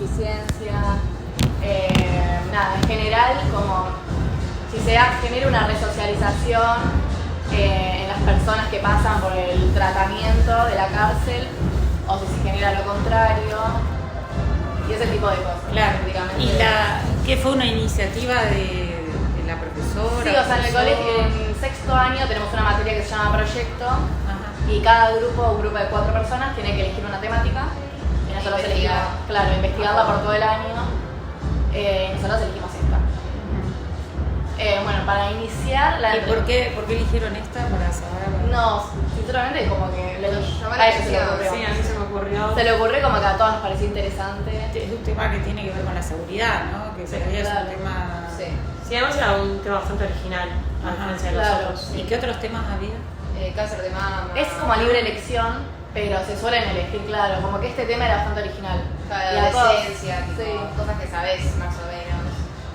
suficiencia, nada, en general como si se genera una resocialización en las personas que pasan por el tratamiento de la cárcel o si se genera lo contrario y ese tipo de cosas. Claro. Prácticamente. ¿Y qué fue una iniciativa de la profesora? Sí, o sea, en el colegio, en sexto año tenemos una materia que se llama proyecto. Ajá. Y cada grupo, un grupo de 4 personas, tiene que elegir una temática. Y nosotros elegimos, claro, investigarla por todo el año. Nosotros elegimos esta. Bueno, para iniciar la... ¿Y por qué eligieron esta? Para saber. No, sinceramente como que a ellos se le ocurrió. Sí, a mí se me ocurrió. Se le ocurrió como que a todos nos pareció interesante. Es un tema que tiene que ver con la seguridad, ¿no? Que Sí, por ahí es claro. un tema... Sí. Sí, además era un tema bastante original, a diferencia de claro. los otros. ¿Y qué otros temas había? Cáncer de mama. Es como libre elección, pero se suelen elegir, claro, como que este tema era bastante original. De Y a todos- adolescencia, tipo, sí. cosas que sabés más o menos.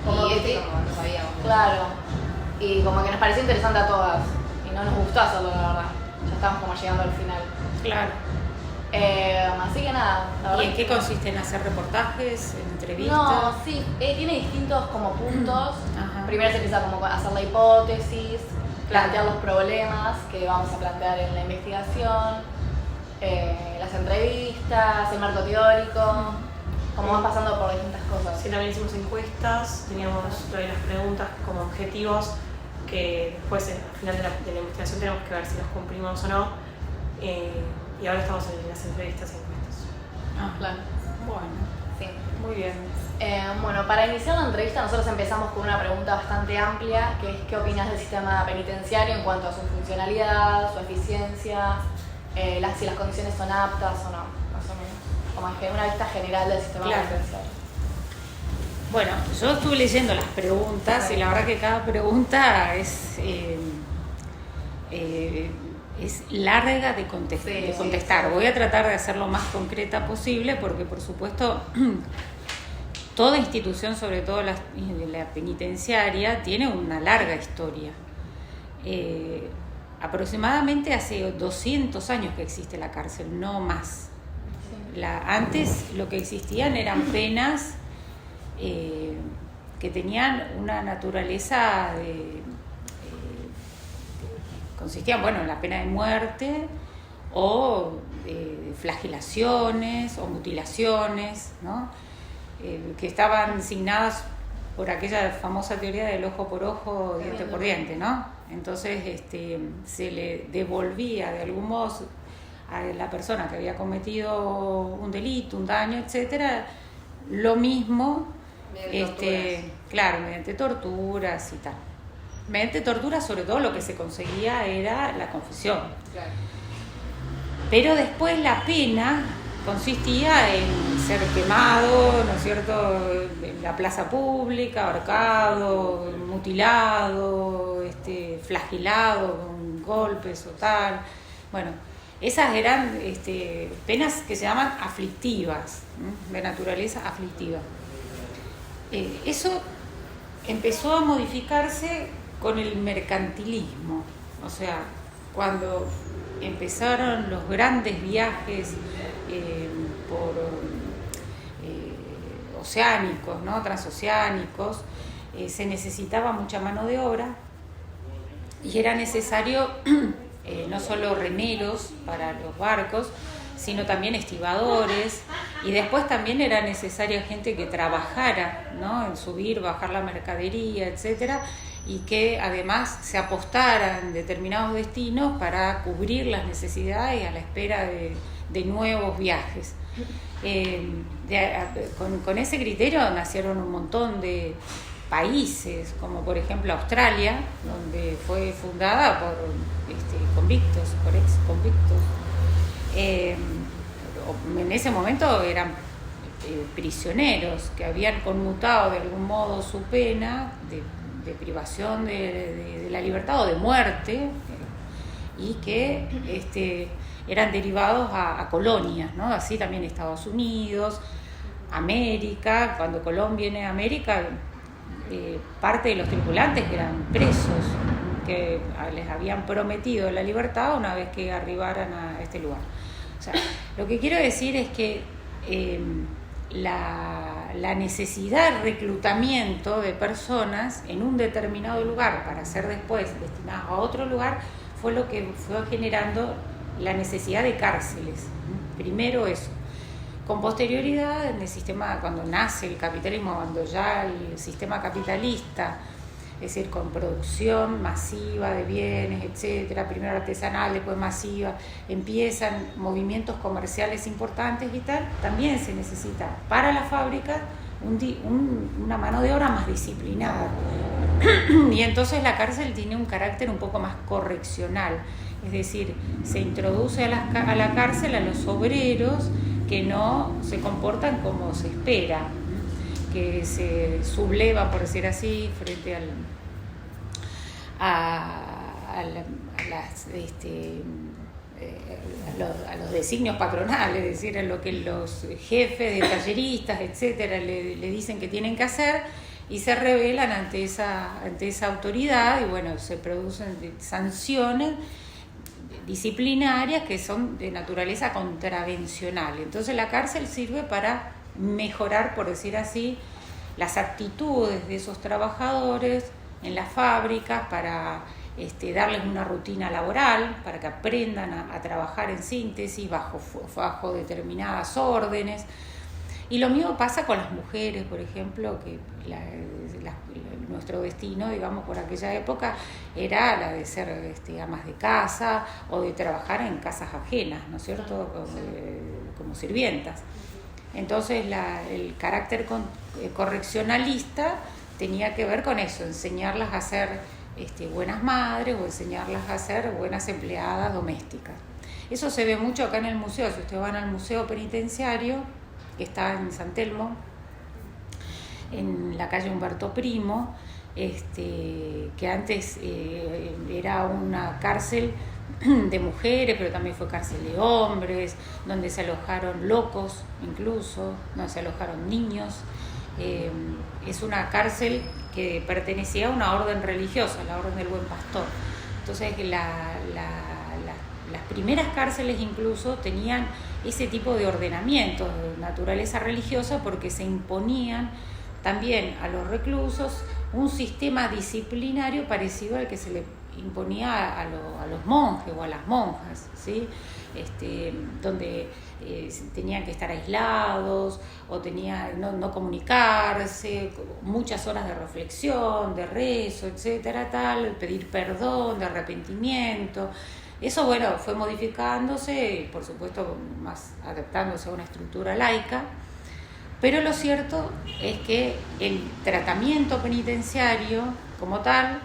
Como Y que sí. como no sabíamos. Claro. Y como que nos pareció interesante a todas. Y no nos gustó hacerlo, la verdad. Ya estamos como llegando al final. Claro. Así que nada, la verdad. ¿Y en qué consiste? ¿En hacer reportajes, en entrevistas? No, sí, tiene distintos como puntos. Ajá. Primero se empieza como a hacer la hipótesis, plantear los problemas que vamos a plantear en la investigación, las entrevistas, el marco teórico, como van pasando por distintas cosas. Sí, también hicimos encuestas, teníamos lo de las preguntas como objetivos que después al final de la investigación tenemos que ver si los cumplimos o no. Y ahora estamos en las entrevistas y encuestas. Ah, Claro. bueno, Sí. muy bien. Bueno, para iniciar la entrevista nosotros empezamos con una pregunta bastante amplia, que es ¿qué opinas del sistema penitenciario en cuanto a su funcionalidad, su eficiencia, si las condiciones son aptas o no, más o menos? Como es que una vista general del sistema Claro. penitenciario. Bueno, yo estuve leyendo las preguntas y la verdad que cada pregunta es larga de contestar. Voy a tratar de hacer lo más concreta posible porque, por supuesto, toda institución, sobre todo la penitenciaria, tiene una larga historia. Aproximadamente hace 200 años que existe la cárcel, no más. Antes lo que existían eran penas que tenían una naturaleza consistían, bueno, en la pena de muerte o flagelaciones o mutilaciones, ¿no? Que estaban signadas por aquella famosa teoría del ojo por ojo, diente por diente, ¿no? Entonces se le devolvía de algún modo a la persona que había cometido un delito, un daño, etcétera, lo mismo, claro, mediante torturas y tal. Mediante torturas, sobre todo, lo que se conseguía era la confesión. Claro. Pero después la pena consistía en ser quemado, ¿no es cierto?, en la plaza pública, ahorcado, mutilado, flagelado con golpes o tal. Bueno, esas eran penas que se llaman aflictivas, ¿no?, de naturaleza aflictiva. Eso empezó a modificarse con el mercantilismo, o sea, cuando empezaron los grandes viajes oceánicos, ¿no?, transoceánicos, se necesitaba mucha mano de obra y era necesario no solo remeros para los barcos, sino también estibadores, y después también era necesaria gente que trabajara, ¿no?, en subir, bajar la mercadería, etcétera, y que además se apostara en determinados destinos para cubrir las necesidades a la espera de nuevos viajes. Con ese criterio nacieron un montón de países, como por ejemplo Australia, donde fue fundada por convictos, por ex convictos. En ese momento eran prisioneros que habían conmutado de algún modo su pena de privación de la libertad o de muerte, y que eran derivados a colonias, ¿no? Así también Estados Unidos, América. Cuando Colón viene a América, parte de los tripulantes eran presos que les habían prometido la libertad una vez que arribaran a este lugar. O sea, lo que quiero decir es que la necesidad de reclutamiento de personas en un determinado lugar para ser después destinadas a otro lugar fue lo que fue generando la necesidad de cárceles. Primero eso. Con posterioridad, en el sistema, cuando nace el capitalismo, cuando ya el sistema capitalista, es decir, con producción masiva de bienes, etcétera, primero artesanal, después masiva, empiezan movimientos comerciales importantes y tal, también se necesita para la fábrica una mano de obra más disciplinada. Y entonces la cárcel tiene un carácter un poco más correccional, es decir, se introduce a la cárcel a los obreros que no se comportan como se espera, que se sublevan, por decir así, frente a los designios patronales, es decir, a lo que los jefes de talleristas, etcétera, le dicen que tienen que hacer, y se rebelan ante esa autoridad, y bueno, se producen sanciones disciplinarias que son de naturaleza contravencional. Entonces la cárcel sirve para mejorar, por decir así, las actitudes de esos trabajadores en las fábricas, para darles una rutina laboral, para que aprendan a trabajar en síntesis bajo determinadas órdenes. Y lo mismo pasa con las mujeres, por ejemplo, que nuestro destino, digamos, por aquella época era la de ser amas de casa o de trabajar en casas ajenas, ¿no es cierto?, como sirvientas. Entonces el carácter correccionalista tenía que ver con eso, enseñarlas a ser buenas madres o enseñarlas a ser buenas empleadas domésticas. Eso se ve mucho acá en el museo. Si ustedes van al museo penitenciario, que está en San Telmo, en la calle Humberto Primo, que antes era una cárcel de mujeres, pero también fue cárcel de hombres, donde se alojaron locos incluso, donde se alojaron niños. Es una cárcel que pertenecía a una orden religiosa, la Orden del Buen Pastor. Entonces las primeras cárceles incluso tenían ese tipo de ordenamiento de naturaleza religiosa, porque se imponían también a los reclusos un sistema disciplinario parecido al que se le imponía a los monjes o a las monjas, ¿sí? Donde tenían que estar aislados o no comunicarse, muchas horas de reflexión, de rezo, etcétera, tal, pedir perdón, de arrepentimiento. Eso, bueno, fue modificándose, por supuesto, más adaptándose a una estructura laica, pero lo cierto es que el tratamiento penitenciario como tal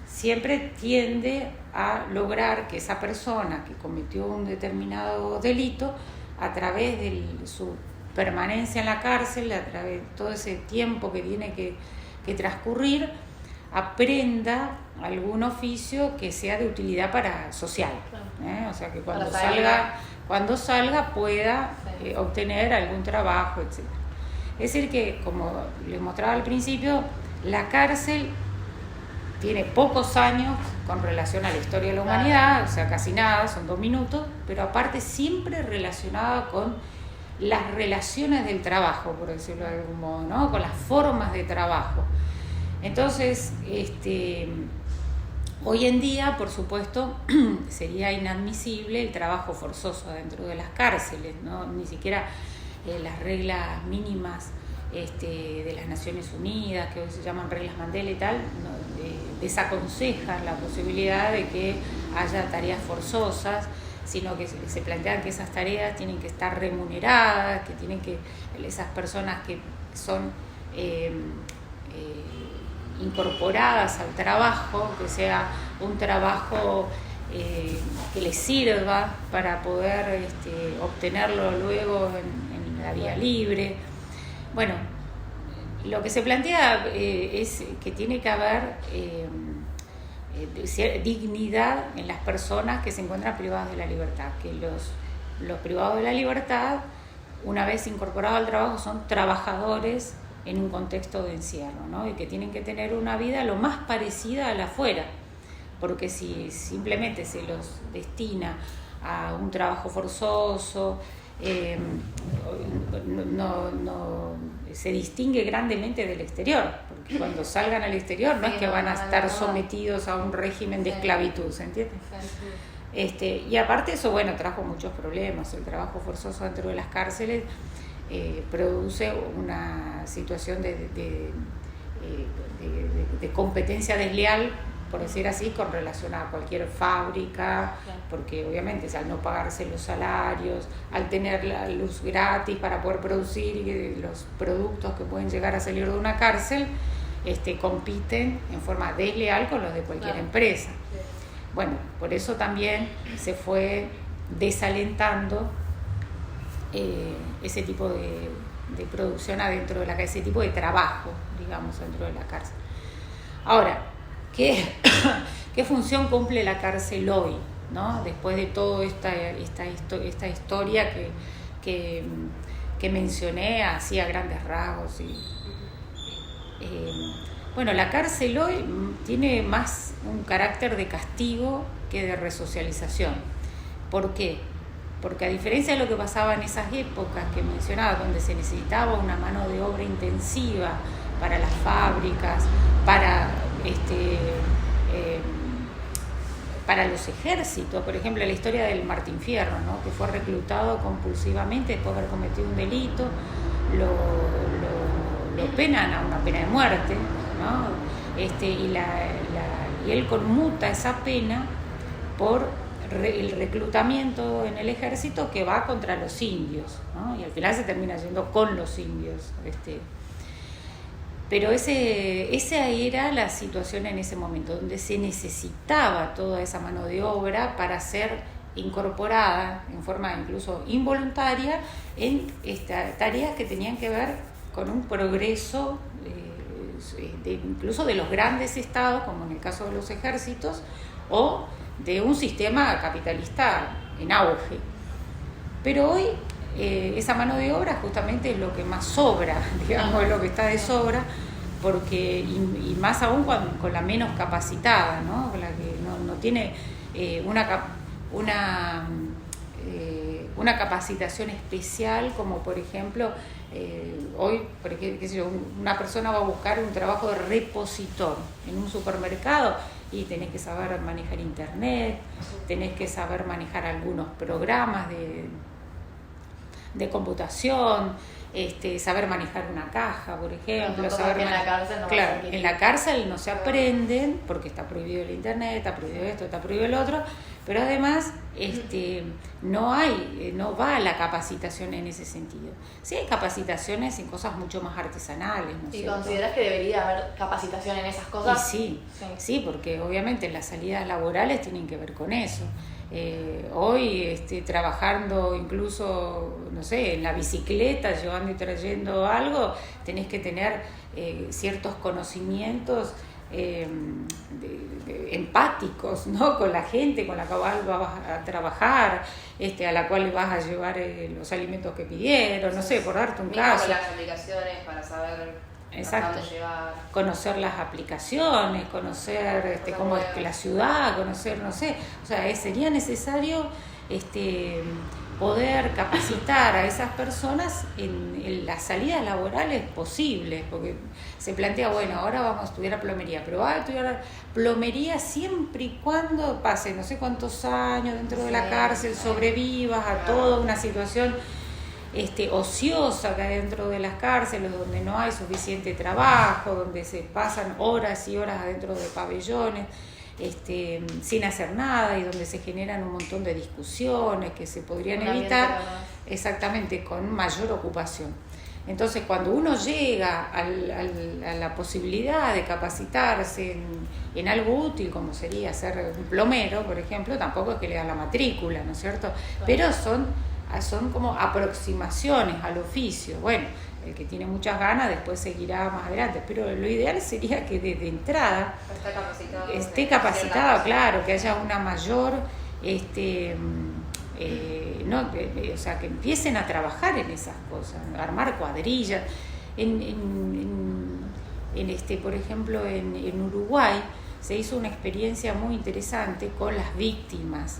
siempre tiende a lograr que esa persona que cometió un determinado delito, a través de su permanencia en la cárcel, a través de todo ese tiempo que tiene que transcurrir, aprenda algún oficio que sea de utilidad social. O sea, que cuando salga pueda obtener algún trabajo, etc. Es decir que, como les mostraba al principio, la cárcel tiene pocos años con relación a la historia de la humanidad, o sea, casi nada, son 2 minutos, pero aparte siempre relacionada con las relaciones del trabajo, por decirlo de algún modo, ¿no?, con las formas de trabajo. Entonces, hoy en día, por supuesto, sería inadmisible el trabajo forzoso dentro de las cárceles, ¿no? Ni siquiera las reglas mínimas de las Naciones Unidas, que hoy se llaman reglas Mandela y tal, desaconsejan la posibilidad de que haya tareas forzosas, sino que se plantean que esas tareas tienen que estar remuneradas, que esas personas que son incorporadas al trabajo, que sea un trabajo que les sirva para poder obtenerlo luego en la vía libre. Bueno, lo que se plantea es que tiene que haber dignidad en las personas que se encuentran privadas de la libertad, que los privados de la libertad, una vez incorporados al trabajo, son trabajadores en un contexto de encierro, ¿no? Y que tienen que tener una vida lo más parecida a la afuera, porque si simplemente se los destina a un trabajo forzoso, no se distingue grandemente del exterior, porque cuando salgan al exterior no es que van a estar sometidos a un régimen de esclavitud, ¿se entiende? Y aparte eso, bueno, trajo muchos problemas. El trabajo forzoso dentro de las cárceles produce una situación de competencia desleal, por decir así, con relación a cualquier fábrica, porque obviamente al no pagarse los salarios, al tener la luz gratis para poder producir los productos que pueden llegar a salir de una cárcel, compiten en forma desleal con los de cualquier empresa. Bueno, por eso también se fue desalentando ese tipo de producción adentro de la cárcel, ese tipo de trabajo, digamos, dentro de la cárcel. Ahora, ¿qué función cumple la cárcel hoy, ¿no? Después de toda esta historia que mencioné así a grandes rasgos. Bueno, la cárcel hoy tiene más un carácter de castigo que de resocialización. ¿Por qué? Porque a diferencia de lo que pasaba en esas épocas que mencionaba, donde se necesitaba una mano de obra intensiva para las fábricas, para los ejércitos, por ejemplo, la historia del Martín Fierro, ¿no? Que fue reclutado compulsivamente después de haber cometido un delito, lo penan a una pena de muerte, ¿no? Y él conmuta esa pena por el reclutamiento en el ejército que va contra los indios, ¿no? Y al final se termina yendo con los indios. Pero esa era la situación en ese momento, donde se necesitaba toda esa mano de obra para ser incorporada en forma incluso involuntaria en tareas que tenían que ver con un progreso incluso de los grandes estados, como en el caso de los ejércitos, o de un sistema capitalista en auge. Pero hoy esa mano de obra justamente es lo que más sobra, digamos, es lo que está de sobra, porque y más aún con la menos capacitada, ¿no? Con la que no tiene una capacitación especial, como por ejemplo hoy, porque, qué sé yo, una persona va a buscar un trabajo de repositor en un supermercado y tenés que saber manejar internet, tenés que saber manejar algunos programas de computación, saber manejar una caja, por ejemplo. Saber en la cárcel no claro, en la cárcel no se aprenden porque está prohibido el internet, está prohibido esto, está prohibido el otro, pero además no va la capacitación en ese sentido. Sí hay capacitaciones en cosas mucho más artesanales, ¿no es cierto? ¿Y consideras que debería haber capacitación en esas cosas? Y sí, porque obviamente las salidas laborales tienen que ver con eso. Hoy trabajando incluso, no sé, en la bicicleta, llevando y trayendo algo, tenés que tener ciertos conocimientos empáticos, ¿no? Con la gente con la cual vas a trabajar, a la cual vas a llevar los alimentos que pidieron, no sé, por darte un caso. Con las aplicaciones para saber exacto, dónde llevar. Conocer las aplicaciones, conocer cómo es la ciudad, conocer, no sé, o sea, sería necesario poder capacitar a esas personas en las salidas laborales posibles, porque se plantea, bueno, ahora vamos a estudiar plomería, pero vas a estudiar plomería siempre y cuando pase no sé cuántos años dentro de la cárcel, sobrevivas a toda una situación ociosa que hay dentro de las cárceles, donde no hay suficiente trabajo, donde se pasan horas y horas adentro de pabellones sin hacer nada, y donde se generan un montón de discusiones que se podrían evitar exactamente con mayor ocupación. Entonces, cuando uno llega a la posibilidad de capacitarse en algo útil, como sería ser un plomero, por ejemplo, tampoco es que le dan la matrícula, ¿no es cierto? Pero son como aproximaciones al oficio. Bueno, el que tiene muchas ganas después seguirá más adelante, pero lo ideal sería que desde entrada esté capacitado, claro, que haya una mayor o sea, que empiecen a trabajar en esas cosas, armar cuadrillas. Por ejemplo, en Uruguay se hizo una experiencia muy interesante con las víctimas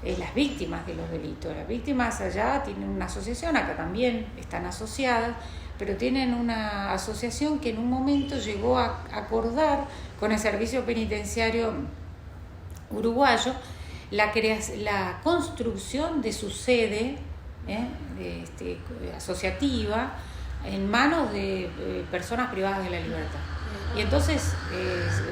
las víctimas de los delitos. Las víctimas allá tienen una asociación, acá también están asociadas, pero tienen una asociación que en un momento llegó a acordar con el Servicio Penitenciario Uruguayo la construcción de su sede asociativa en manos de personas privadas de la libertad. Y entonces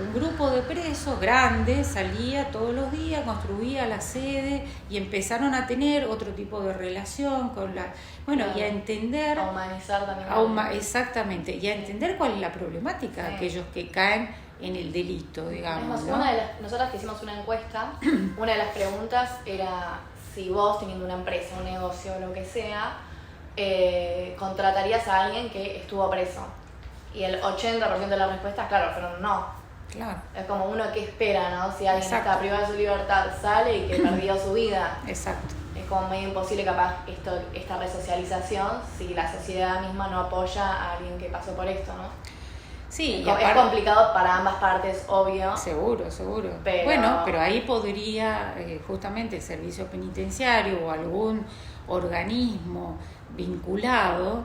un grupo de presos grandes salía todos los días, construía la sede y empezaron a tener otro tipo de relación con la... Bueno, y a entender... A humanizar también. Exactamente, y a entender cuál es la problemática de aquellos que caen en el delito, digamos. Es más, ¿no? nosotras que hicimos una encuesta, una de las preguntas era si vos, teniendo una empresa, un negocio, lo que sea, contratarías a alguien que estuvo preso. Y el 80% de las respuestas, claro, fueron no. Claro. Es como uno que espera, ¿no? Si alguien Exacto. está privado de su libertad, sale y que perdió su vida. Exacto. Es como medio imposible capaz esta resocialización si la sociedad misma no apoya a alguien que pasó por esto, ¿no? Sí, y es aparte, complicado para ambas partes, obvio. seguro. Pero ahí podría justamente el servicio penitenciario o algún organismo vinculado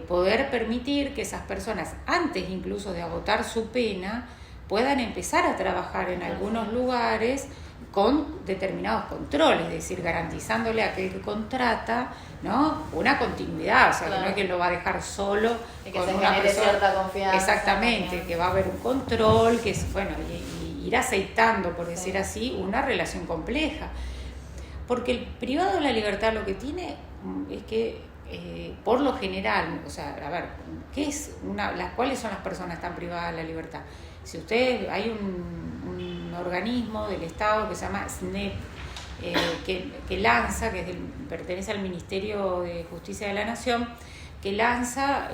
poder permitir que esas personas, antes incluso de agotar su pena, puedan empezar a trabajar en algunos lugares con determinados controles, es decir, garantizándole a aquel que contrata, ¿no?, una continuidad, o sea, claro, que no es que lo va a dejar solo y que con se una genere persona. cierta confianza. Exactamente, también. que va a haber un control, que es, bueno, y ir aceitando, por decir así, una relación compleja. Porque el privado de la libertad lo que tiene es que, por lo general, o sea, a ver, ¿cuáles son las personas que están privadas de la libertad? Si hay un organismo del Estado que se llama SNEP, que lanza, pertenece al Ministerio de Justicia de la Nación, que lanza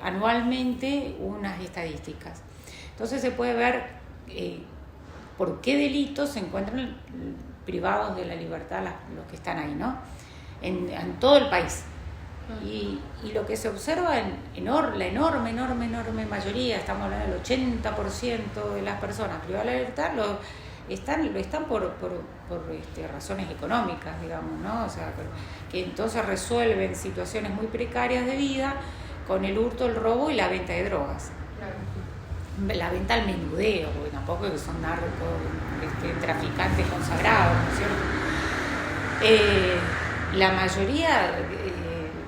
anualmente unas estadísticas. Entonces se puede ver por qué delitos se encuentran privados de la libertad los que están ahí, ¿no? En todo el país. Y lo que se observa en la enorme mayoría, estamos hablando del 80% de las personas privadas de la libertad, lo están por razones económicas, digamos, ¿no? O sea, que entonces resuelven situaciones muy precarias de vida con el hurto, el robo y la venta de drogas. Claro. La venta al menudeo, porque tampoco es que son narcos, traficantes consagrados, ¿no es cierto? La mayoría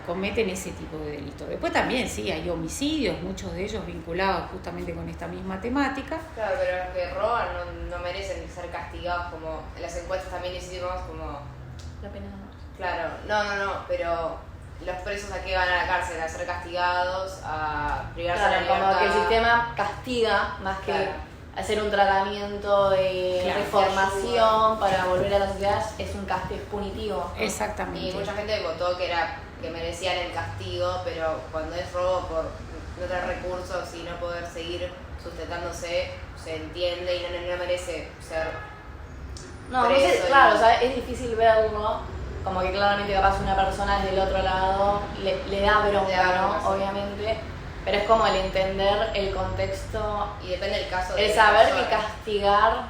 cometen ese tipo de delitos. Después también sí, hay homicidios, muchos de ellos vinculados justamente con esta misma temática. Claro, pero los que roban no merecen ser castigados, como en las encuestas también hicimos como... La pena de muerte. Claro, no, pero los presos a qué van a la cárcel, a ser castigados, a privarse de la libertad. Como que el sistema castiga más que hacer un tratamiento de reformación para volver a la sociedad, es un castigo, es punitivo. Exactamente. Y mucha gente votó que merecían el castigo, pero cuando es robo por no tener recursos y no poder seguir sustentándose, se entiende y no merece ser preso. Claro, o sea, es difícil verlo, como que claramente capaz una persona desde el otro lado le da bronca, ¿no? Obviamente, pero es como el entender el contexto y depende del caso. El saber que castigar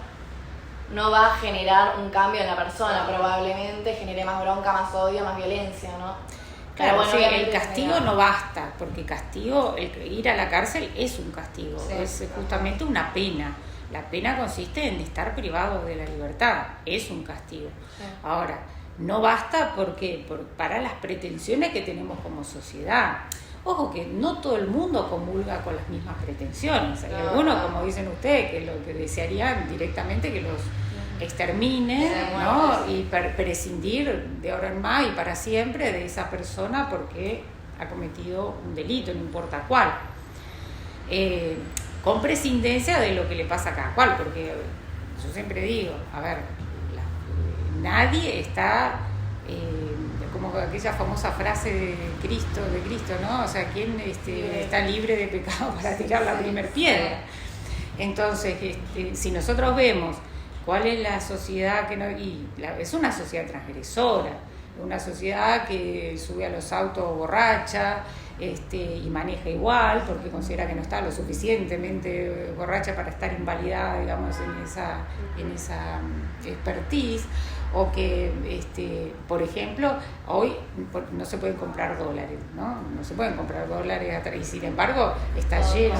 no va a generar un cambio en la persona, probablemente genere más bronca, más odio, más violencia, ¿no? Claro, bueno, sí, el castigo no basta, porque castigo, ir a la cárcel es un castigo, es justamente una pena. La pena consiste en estar privado de la libertad, es un castigo. Sí. Ahora, no basta para las pretensiones que tenemos como sociedad. Ojo que no todo el mundo comulga con las mismas pretensiones. Hay algunos, como dicen ustedes, que lo que desearían directamente que los exterminen, ¿no? Y prescindir de ahora en más y para siempre de esa persona porque ha cometido un delito, no importa cuál. Con prescindencia de lo que le pasa a cada cual, porque yo siempre digo, a ver, nadie está... como aquella famosa frase de Cristo, ¿no? O sea, ¿quién está libre de pecado para tirar la primera piedra? Entonces, si nosotros vemos cuál es la sociedad es una sociedad transgresora, una sociedad que sube a los autos borracha, y maneja igual porque considera que no está lo suficientemente borracha para estar invalidada, digamos, en esa expertise. O que, por ejemplo, hoy no se pueden comprar dólares, no se pueden comprar dólares, y sin embargo está lleno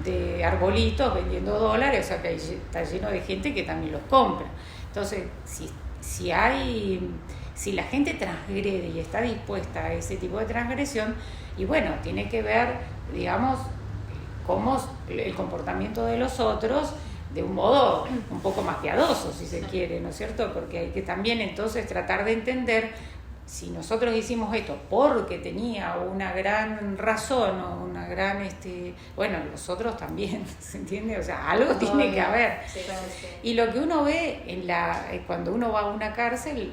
de arbolitos vendiendo dólares, o sea que está lleno de gente que también los compra. Entonces, si la gente transgrede y está dispuesta a ese tipo de transgresión, y bueno, tiene que ver, digamos, cómo el comportamiento de los otros de un modo un poco más piadoso, si se quiere, ¿no es cierto? Porque hay que también entonces tratar de entender si nosotros hicimos esto porque tenía una gran razón o una gran, bueno, los otros también, ¿se entiende? O sea, algo tiene que haber. Sí. Y lo que uno ve cuando uno va a una cárcel,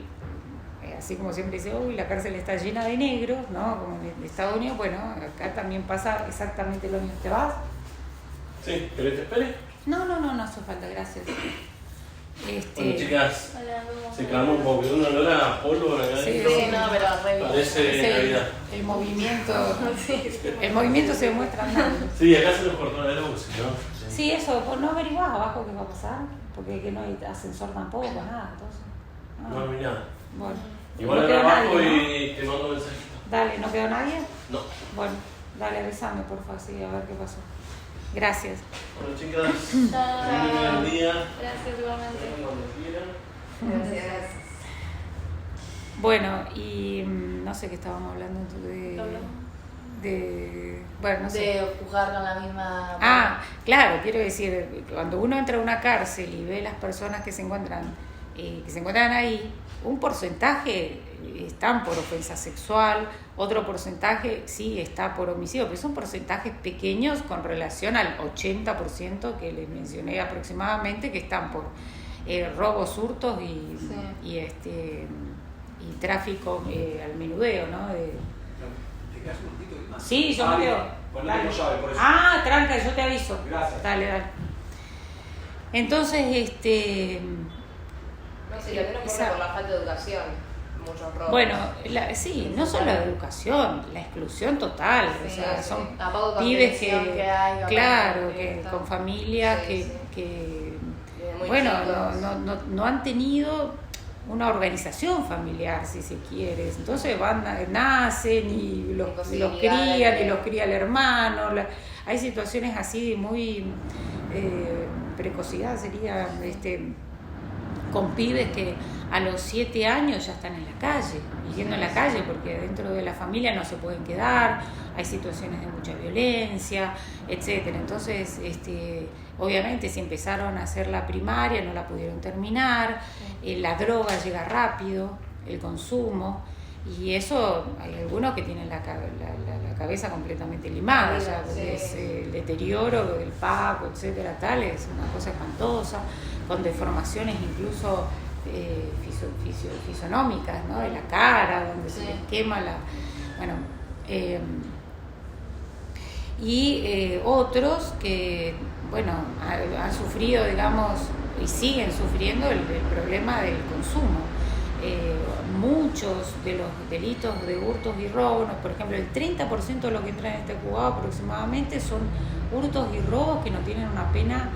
así como siempre dice, uy, la cárcel está llena de negros, ¿no? Como en Estados Unidos, bueno, acá también pasa exactamente lo mismo. ¿Te vas? Sí, ¿querés que te espere? No hace falta, gracias. Bueno, chicas, se calmó un poco, un olor a polvo acá Sí, adentro. Sí, no, pero re bien. Parece Navidad. El movimiento se demuestra andando. Sí, acá se nos cortó la luz, ¿no? Sí, eso, pues no averiguás abajo qué va a pasar, porque que no hay ascensor tampoco, nada, entonces. No hay nada. Bueno. Igual no ahora quedó abajo nadie, y te mando un mensajito. ¿no? Dale, ¿no quedó nadie? No. Bueno, dale, avísame, por favor, sí, a ver qué pasó. Gracias. Bueno, chicas, terminen el día. Gracias, igualmente. Cuando quieran. Gracias. Bueno, y no sé qué estábamos hablando bueno, no sé. De juzgar con la misma... Claro, quiero decir, cuando uno entra a una cárcel y ve las personas que se encuentran ahí, un porcentaje están por ofensa sexual, otro porcentaje sí está por homicidio, pero son porcentajes pequeños con relación al 80% que les mencioné aproximadamente, que están por robos, hurtos y tráfico al menudeo, ¿no? ¿Te quedas un ratito más? Sí, yo me quedo. Pues no tengo llave, por eso. Tranca, yo te aviso. Gracias. Dale. Entonces, No sé, lo que no ocurre por la falta de educación, muchos robos. bueno, no solo la educación, la exclusión total, Sí, o sea, sí. son Tampoco pibes contención que hay, claro, capaz, que está. con familias Sí, que muy bueno, chicos. no han tenido una organización familiar, si se quiere, entonces nacen y los crían y los cría el hermano, hay situaciones así de muy precocidad sería con pibes que a los 7 años ya están en la calle, viviendo en la calle porque dentro de la familia no se pueden quedar, hay situaciones de mucha violencia, etcétera. Entonces, obviamente si empezaron a hacer la primaria no la pudieron terminar, la droga llega rápido, el consumo, y eso hay algunos que tienen la cabeza completamente limada, ya, porque es el deterioro del paco, etcétera, tal, es una cosa espantosa, con deformaciones incluso fisonómicas, ¿no? De la cara, donde se les quema otros que, bueno, han sufrido, digamos, y siguen sufriendo el problema del consumo. Muchos de los delitos de hurtos y robos, por ejemplo, el 30% de lo que entra en este juzgado aproximadamente son hurtos y robos que no tienen una pena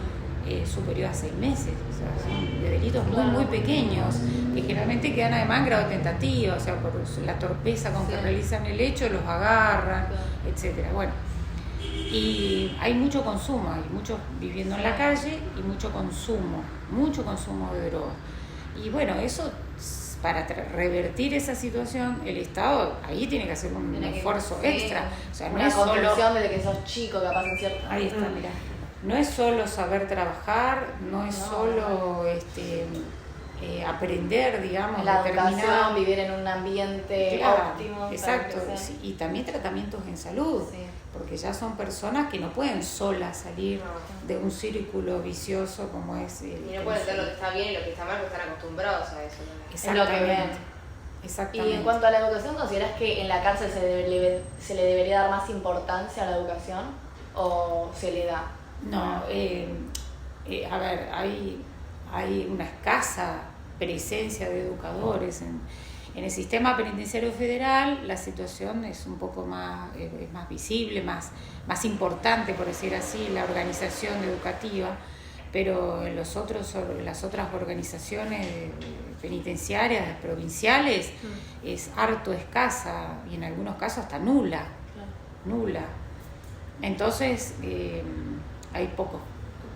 superior a 6 meses, o sea, son de delitos muy pequeños, que generalmente quedan además en grado de tentativa, o sea, por la torpeza con que realizan el hecho, los agarran, etcétera. Bueno, y hay mucho consumo, hay muchos viviendo en la calle y mucho consumo de droga. Y bueno, eso, para revertir esa situación, el Estado ahí tiene que hacer un esfuerzo extra. O sea, no una es solo... construcción desde que sos chico, capaz en cierto... Ahí está, mirá. No es solo saber trabajar, no es solo aprender, digamos, la determinar... educación, vivir en un ambiente óptimo. Exacto, para crecer. y también tratamientos en salud, porque ya son personas que no pueden solas salir de un círculo vicioso como es el... Y no pueden ser lo que está bien y lo que está mal, porque están acostumbrados a eso. Es lo que ven. Exactamente. Y en cuanto a la educación, ¿consideras que en la cárcel se le debería dar más importancia a la educación o se le da? No, a ver, hay una escasa presencia de educadores En el sistema penitenciario federal la situación es un poco más visible, más importante, por decir así, la organización educativa, pero en las otras organizaciones penitenciarias provinciales es harto escasa y en algunos casos hasta nula. Entonces hay pocos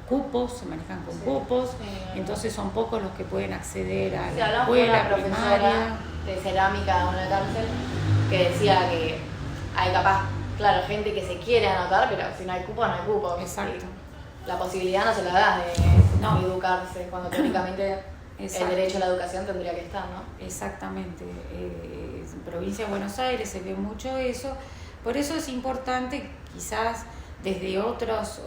cupos, se manejan con cupos, entonces son pocos los que pueden acceder a la escuela primaria. De cerámica en una cárcel que decía que hay capaz, claro, gente que se quiere anotar, pero si no hay cupo, no hay cupo. Exacto. La posibilidad no se la da de educarse, cuando teóricamente el derecho a la educación tendría que estar, ¿no? Exactamente. En provincia de Buenos Aires se ve mucho eso, por eso es importante quizás desde otras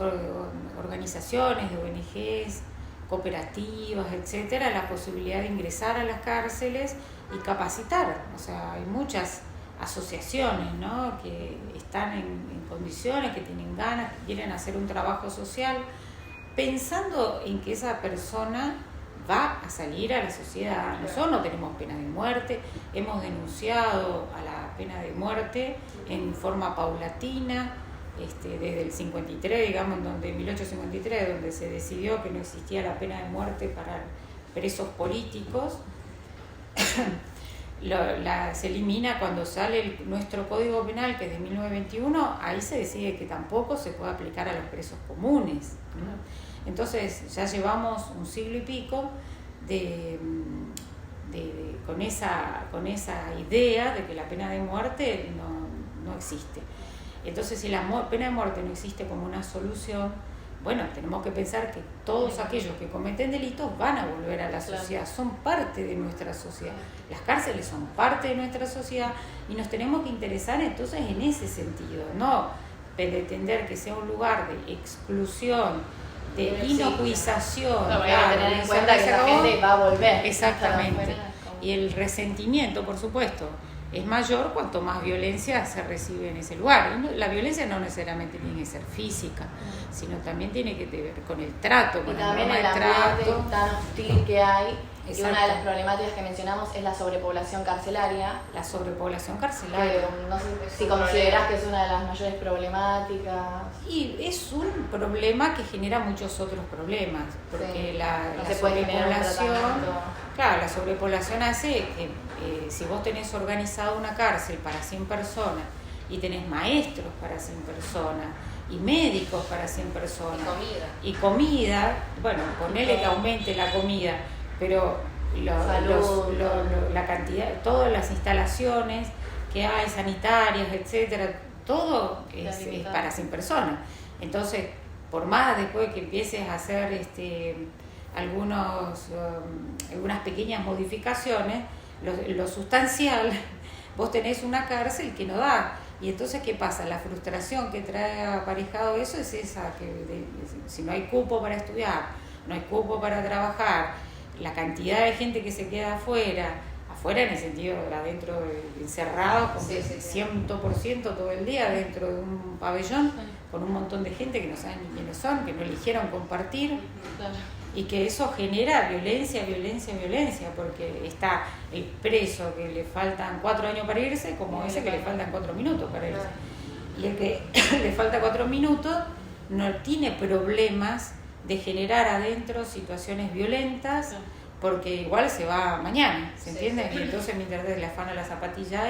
organizaciones, de ONGs, cooperativas, etcétera, la posibilidad de ingresar a las cárceles y capacitar. O sea, hay muchas asociaciones, ¿no?, que están en condiciones, que tienen ganas, que quieren hacer un trabajo social, pensando en que esa persona va a salir a la sociedad. Nosotros no tenemos pena de muerte, hemos denunciado a la pena de muerte en forma paulatina, desde el 53, digamos, en 1853, donde se decidió que no existía la pena de muerte para presos políticos. Se elimina cuando sale nuestro Código Penal, que es de 1921, ahí se decide que tampoco se puede aplicar a los presos comunes, ¿no? Entonces ya llevamos un siglo y pico con esa idea de que la pena de muerte no existe. Entonces, si la pena de muerte no existe como una solución, bueno, tenemos que pensar que todos aquellos que cometen delitos van a volver a la sociedad, son parte de nuestra sociedad. Las cárceles son parte de nuestra sociedad y nos tenemos que interesar entonces en ese sentido, no pretender que sea un lugar de exclusión, de inocuización. No, hay que tener en cuenta que la gente va a volver. Exactamente. Y el resentimiento, por supuesto, es mayor cuanto más violencia se recibe en ese lugar. La violencia no necesariamente tiene que ser física, sino también tiene que ver con el trato, con y también el ambiente tan hostil que hay. Y una de las problemáticas que mencionamos es la sobrepoblación carcelaria. La sobrepoblación carcelaria. Que, no sé si considerás que es una de las mayores problemáticas. Y es un problema que genera muchos otros problemas, porque la sobrepoblación, claro, la sobrepoblación hace que si vos tenés organizado una cárcel para 100 personas y tenés maestros para 100 personas y médicos para 100 personas y comida, bueno, ponele que aumente la comida, pero la cantidad, todas las instalaciones que hay, sanitarias, etcétera, todo es para 100 personas. Entonces, por más después que empieces a hacer algunas pequeñas modificaciones, lo sustancial, vos tenés una cárcel que no da. Y entonces, ¿qué pasa? La frustración que trae aparejado eso es esa, que si no hay cupo para estudiar, no hay cupo para trabajar, la cantidad de gente que se queda afuera en el sentido de adentro, encerrados, con 100% todo el día dentro de un pabellón, con un montón de gente que no saben ni quiénes son, que no eligieron compartir. Y que eso genera violencia, porque está el preso que le faltan 4 años para irse, como ese que le faltan 4 minutos para irse. Y el que le falta 4 minutos no tiene problemas de generar adentro situaciones violentas, porque igual se va mañana, ¿se entiende? Y entonces mientras le afana la zapatilla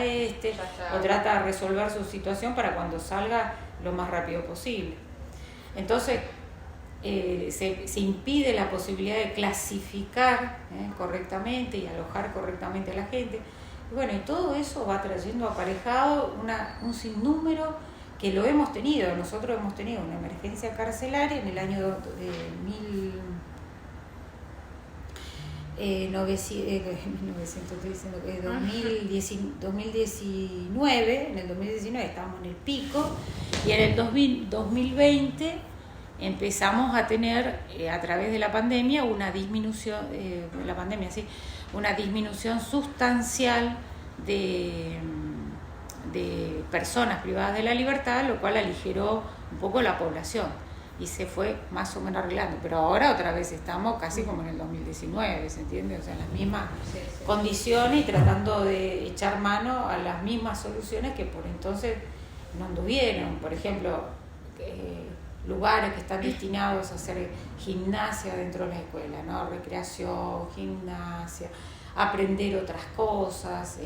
o trata de resolver su situación para cuando salga lo más rápido posible. Entonces, se impide la posibilidad de clasificar correctamente y alojar correctamente a la gente. Y bueno, y todo eso va trayendo aparejado un sinnúmero que lo hemos tenido. Nosotros hemos tenido una emergencia carcelaria en el año 2019, en el 2019 estábamos en el pico, y en el 2020 empezamos a tener, a través de la pandemia, una disminución sustancial de personas privadas de la libertad, lo cual aligeró un poco la población. y se fue más o menos arreglando, pero ahora otra vez estamos casi como en el 2019, ¿se entiende? O sea, en las mismas condiciones y tratando de echar mano a las mismas soluciones que por entonces no anduvieron. Por ejemplo, lugares que están destinados a hacer gimnasia dentro de la escuela, ¿no? Recreación, gimnasia, aprender otras cosas,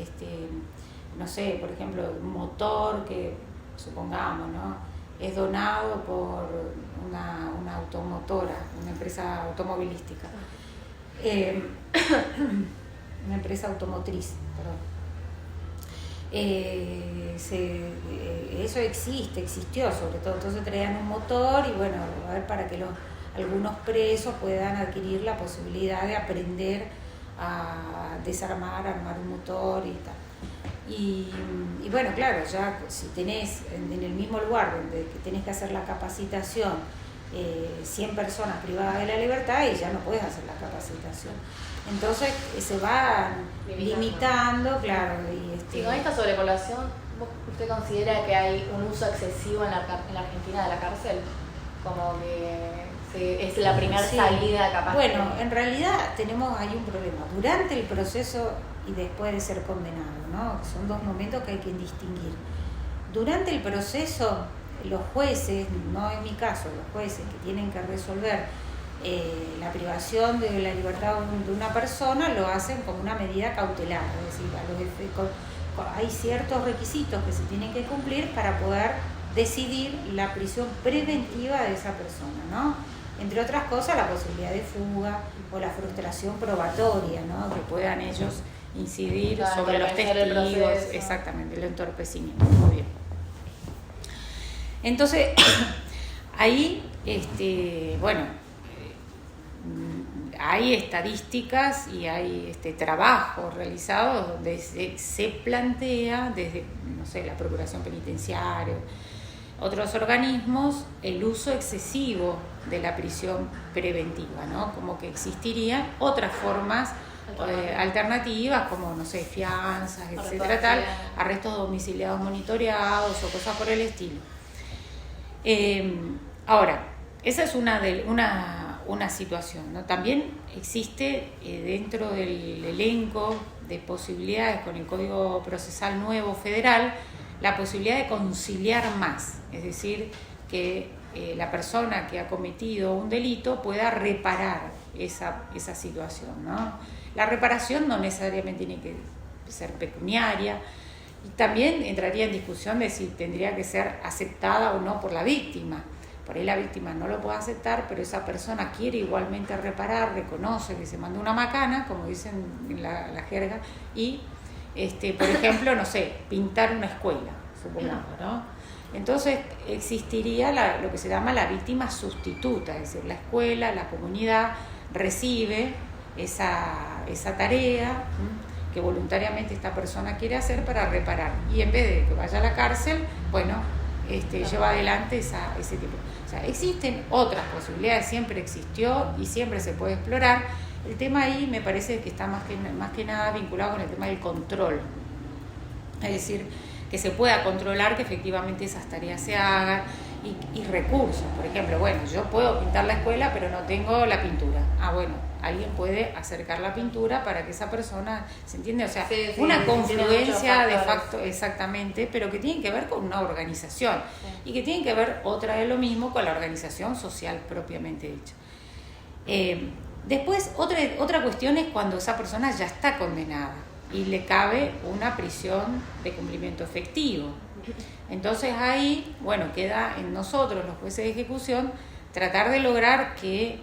no sé, por ejemplo, un motor que, supongamos, ¿no?, es donado por una automotora, una empresa automovilística, una empresa automotriz, perdón. Eso existió sobre todo, entonces traían un motor y bueno, a ver, para que algunos presos puedan adquirir la posibilidad de aprender a desarmar, armar un motor y tal. Y bueno, claro, ya si tenés en el mismo lugar donde tenés que hacer la capacitación 100 personas privadas de la libertad, y ya no podés hacer la capacitación. Entonces se va limitando, claro. Y con esta sobrepoblación, ¿usted considera que hay un uso excesivo en la Argentina de la cárcel? Como que es la primera salida capaz. Bueno, en realidad tenemos ahí un problema. Durante el proceso y después de ser condenado, ¿no? Son dos momentos que hay que distinguir. Durante el proceso, los jueces, no en mi caso, los jueces que tienen que resolver la privación de la libertad de una persona, lo hacen como una medida cautelar, es decir, hay ciertos requisitos que se tienen que cumplir para poder decidir la prisión preventiva de esa persona, ¿no? Entre otras cosas, la posibilidad de fuga o la frustración probatoria, ¿no?, que puedan ellos incidir sobre los testigos, exactamente, el entorpecimiento. Muy bien. Entonces, ahí, bueno, hay estadísticas y hay trabajos realizados donde se plantea desde, no sé, la Procuración Penitenciaria, otros organismos, el uso excesivo de la prisión preventiva, ¿no? Como que existirían otras formas alternativas, como, no sé, fianzas, etcétera, tal, arrestos domiciliados monitoreados o cosas por el estilo. Ahora, esa es una situación, ¿no? También existe dentro del elenco de posibilidades con el Código Procesal Nuevo Federal la posibilidad de conciliar más, es decir, que la persona que ha cometido un delito pueda reparar esa situación, ¿no? La reparación no necesariamente tiene que ser pecuniaria, y también entraría en discusión de si tendría que ser aceptada o no por la víctima. Por ahí la víctima no lo puede aceptar, pero esa persona quiere igualmente reparar, reconoce que se mandó una macana, como dicen en la jerga, y, por ejemplo, no sé, pintar una escuela, supongamos, ¿no? Entonces existiría lo que se llama la víctima sustituta, es decir, la escuela, la comunidad recibe esa tarea que voluntariamente esta persona quiere hacer para reparar, y en vez de que vaya a la cárcel, bueno, lleva adelante ese tipo. O sea, existen otras posibilidades, siempre existió y siempre se puede explorar. El tema ahí me parece que está más que nada vinculado con el tema del control, es decir, que se pueda controlar que efectivamente esas tareas se hagan, y recursos. Por ejemplo, bueno, yo puedo pintar la escuela pero no tengo la pintura. Bueno, alguien puede acercar la pintura para que esa persona, ¿se entiende? O sea, una confluencia de facto, exactamente, pero que tiene que ver con una organización, y que tiene que ver otra vez lo mismo con la organización social propiamente dicha. Después, otra cuestión es cuando esa persona ya está condenada y le cabe una prisión de cumplimiento efectivo. Entonces ahí, bueno, queda en nosotros, los jueces de ejecución, tratar de lograr que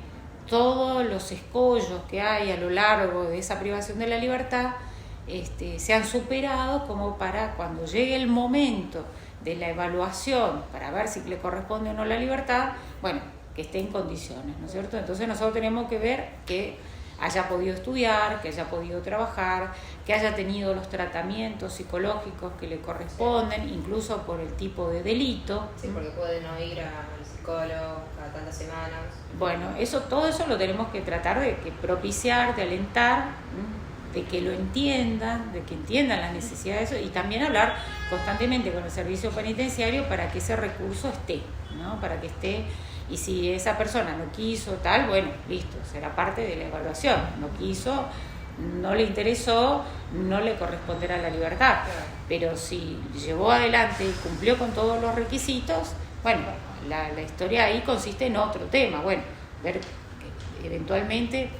todos los escollos que hay a lo largo de esa privación de la libertad sean superados, como para cuando llegue el momento de la evaluación para ver si le corresponde o no la libertad, bueno, que esté en condiciones, ¿no es cierto? Entonces nosotros tenemos que ver que haya podido estudiar, que haya podido trabajar, que haya tenido los tratamientos psicológicos que le corresponden, incluso por el tipo de delito. Sí, porque puede no ir al psicólogo cada tantas semanas. Bueno, todo eso lo tenemos que tratar de propiciar, de alentar, de que lo entiendan, de que entiendan las necesidades de eso, y también hablar constantemente con el servicio penitenciario para que ese recurso esté, ¿no? Para que esté Y si esa persona no quiso, tal, bueno, listo, será parte de la evaluación. No quiso, no le interesó, no le corresponderá la libertad. Pero si llevó adelante y cumplió con todos los requisitos, bueno, la historia ahí consiste en otro tema. Bueno, ver eventualmente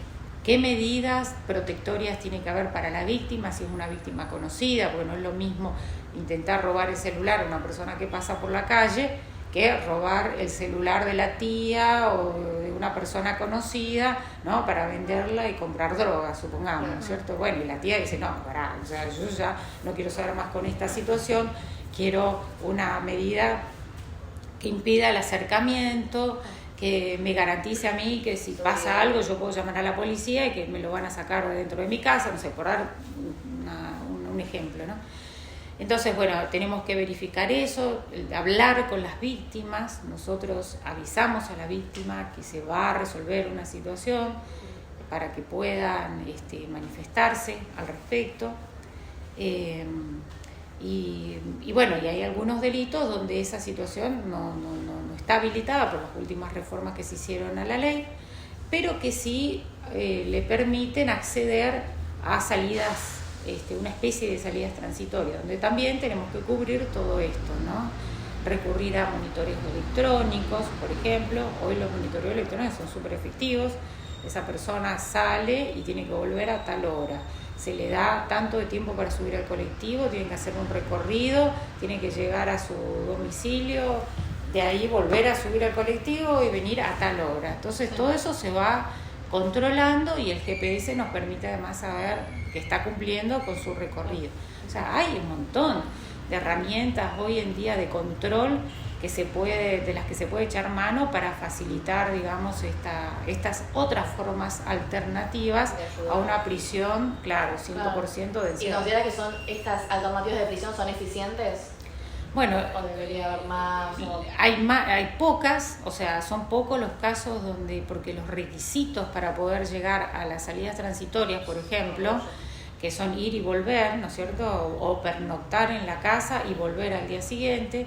qué medidas protectorias tiene que haber para la víctima, si es una víctima conocida, porque no es lo mismo intentar robar el celular a una persona que pasa por la calle que robar el celular de la tía o de una persona conocida, ¿no? Para venderla y comprar droga, supongamos, ¿no es cierto? Bueno, y la tía dice, no, pará, o sea, yo ya no quiero saber más con esta situación, quiero una medida que impida el acercamiento, que me garantice a mí que si pasa algo yo puedo llamar a la policía y que me lo van a sacar de dentro de mi casa, no sé, por dar un ejemplo, ¿no? Entonces, bueno, tenemos que verificar eso, hablar con las víctimas. Nosotros avisamos a la víctima que se va a resolver una situación para que puedan manifestarse al respecto. Y bueno, y hay algunos delitos donde esa situación no está habilitada por las últimas reformas que se hicieron a la ley, pero que sí le permiten acceder a salidas, una especie de salidas transitorias, donde también tenemos que cubrir todo esto, ¿no? Recurrir a monitoreos electrónicos, por ejemplo. Hoy los monitoreos electrónicos son súper efectivos. Esa persona sale y tiene que volver a tal hora. Se le da tanto de tiempo para subir al colectivo, tiene que hacer un recorrido, tiene que llegar a su domicilio, de ahí volver a subir al colectivo y venir a tal hora. Entonces todo eso se va controlando y el GPS nos permite además saber que está cumpliendo con su recorrido. O sea, hay un montón de herramientas hoy en día de control de las que se puede echar mano para facilitar, digamos, estas otras formas alternativas a una prisión, claro, 100% de ¿Y considera que estas alternativas de prisión son eficientes? Bueno, ¿O debería haber más? Hay pocas, o sea, son pocos los casos porque los requisitos para poder llegar a las salidas transitorias, por ejemplo, que son ir y volver, ¿no es cierto? O pernoctar en la casa y volver al día siguiente.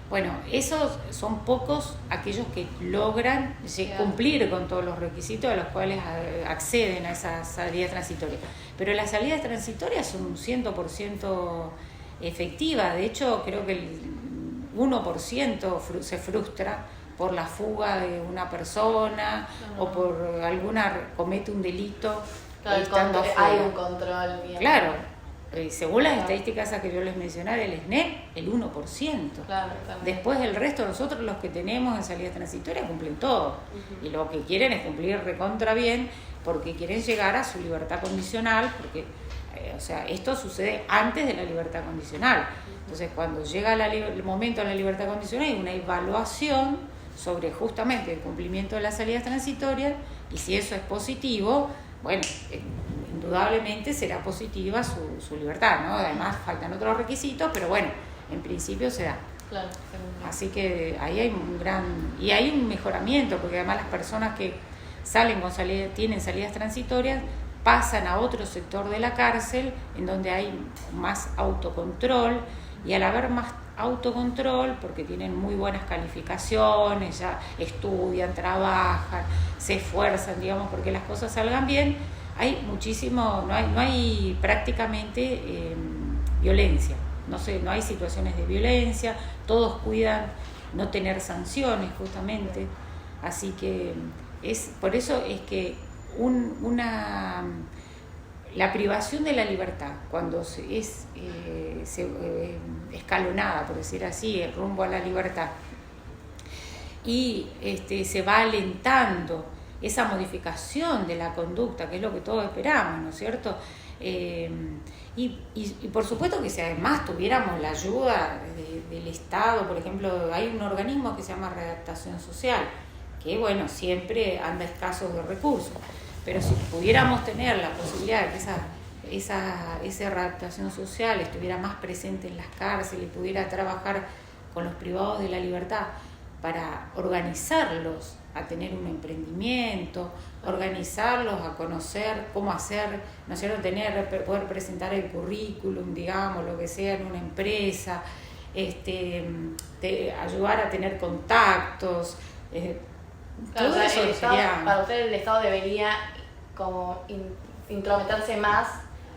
Bueno, esos son pocos aquellos que logran cumplir con todos los requisitos a los cuales acceden a esas salidas transitorias. Pero las salidas transitorias son 100% efectivas. De hecho, creo que el 1% se frustra por la fuga de una persona o por comete un delito. Claro, hay un control bien. Claro. Según las estadísticas que yo les mencioné del SNEP, el 1%. Claro, después el resto, nosotros los que tenemos en salidas transitorias cumplen todo. Y lo que quieren es cumplir recontra bien porque quieren llegar a su libertad condicional, porque esto sucede antes de la libertad condicional. Entonces, cuando llega el momento de la libertad condicional, hay una evaluación sobre justamente el cumplimiento de las salidas transitorias, y si eso es positivo, bueno, indudablemente será positiva su libertad, ¿no? Además faltan otros requisitos, pero bueno, en principio se da. Claro. Así que ahí hay un mejoramiento, porque además las personas que tienen salidas transitorias pasan a otro sector de la cárcel en donde hay más autocontrol, y al haber más autocontrol, porque tienen muy buenas calificaciones, ya estudian, trabajan, se esfuerzan, digamos, porque las cosas salgan bien, no hay prácticamente violencia, no hay situaciones de violencia, todos cuidan no tener sanciones justamente, así que por eso es que la privación de la libertad, cuando es escalonada, por decir así, el rumbo a la libertad, y se va alentando esa modificación de la conducta, que es lo que todos esperamos, ¿no es cierto? Y por supuesto que si además tuviéramos la ayuda del Estado, por ejemplo, hay un organismo que se llama Readaptación Social, que bueno, siempre anda escasos de recursos, pero si pudiéramos tener la posibilidad de que esa readaptación social estuviera más presente en las cárceles y pudiera trabajar con los privados de la libertad para organizarlos a tener un emprendimiento, organizarlos a conocer cómo hacer, ¿no es cierto?, poder presentar el currículum, digamos, lo que sea en una empresa, ayudar a tener contactos, Claro, todo eso sería... Para usted el Estado debería como intrometerse más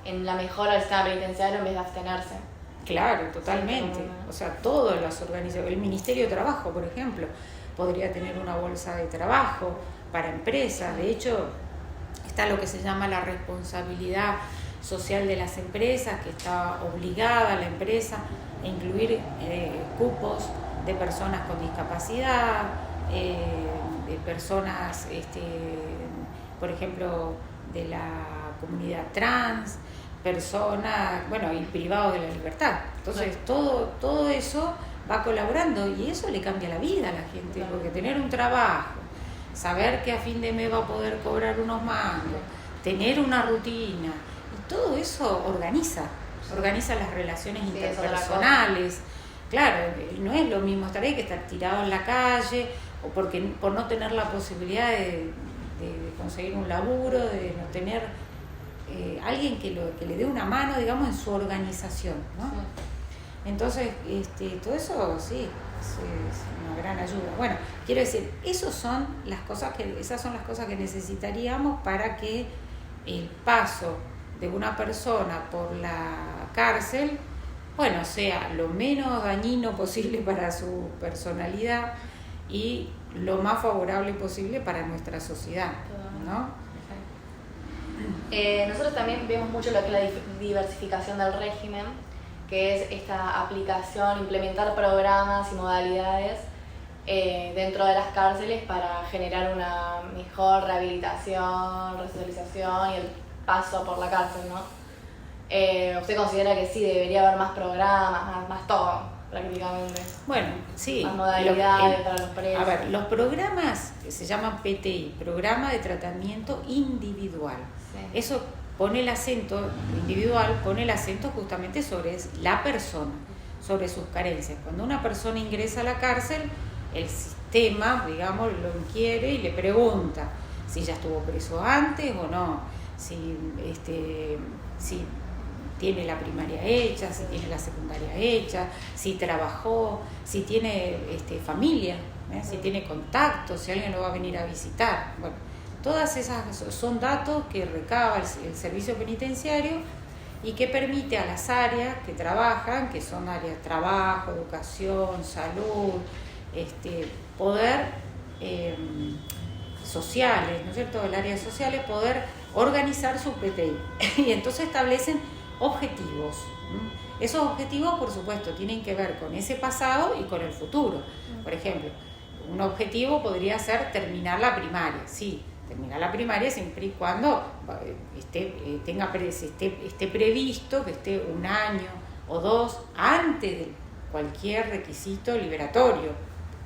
en la mejora del sistema penitenciario en vez de abstenerse. Claro, totalmente. O sea, todas las organizaciones, el Ministerio de Trabajo, por ejemplo, podría tener una bolsa de trabajo para empresas. De hecho, está lo que se llama la responsabilidad social de las empresas, que está obligada la empresa a incluir cupos de personas con discapacidad, de personas, por ejemplo, de la comunidad trans, personas, bueno, y privados de la libertad. Entonces, todo eso va colaborando y eso le cambia la vida a la gente, porque tener un trabajo, saber que a fin de mes va a poder cobrar unos mangos, tener una rutina, y todo eso organiza las relaciones interpersonales. Claro, no es lo mismo estar ahí que estar tirado en la calle, o por no tener la posibilidad de conseguir un laburo, de no tener alguien que le dé una mano, digamos, en su organización, ¿no? Sí. Entonces, todo eso sí, es una gran ayuda. Bueno, quiero decir, esas son las cosas que necesitaríamos para que el paso de una persona por la cárcel, bueno, sea lo menos dañino posible para su personalidad y lo más favorable posible para nuestra sociedad, ¿no? Nosotros también vemos mucho lo que es la diversificación del régimen, que es esta aplicación, implementar programas y modalidades dentro de las cárceles para generar una mejor rehabilitación, resocialización y el paso por la cárcel, ¿no? ¿Usted considera que sí, debería haber más programas, más todo, prácticamente? Bueno, sí. Más modalidades para los presos. A ver, los programas se llaman PTI, Programa de Tratamiento Individual. Sí. Eso pone el acento individual, pone el acento justamente sobre la persona, sobre sus carencias. Cuando una persona ingresa a la cárcel, el sistema, digamos, lo inquiere y le pregunta si ya estuvo preso antes o no, si tiene la primaria hecha, si tiene la secundaria hecha, si trabajó, si tiene familia, si tiene contacto, si alguien lo va a venir a visitar. Bueno, todas esas son datos que recaba el servicio penitenciario y que permite a las áreas que trabajan, que son áreas de trabajo, educación, salud, poder sociales, ¿no es cierto?, el área de sociales, poder organizar su PTI. Y entonces establecen objetivos. Esos objetivos, por supuesto, tienen que ver con ese pasado y con el futuro. Por ejemplo, un objetivo podría ser terminar la primaria, sí, terminar la primaria siempre y cuando esté previsto que esté 1 año o 2 antes de cualquier requisito liberatorio,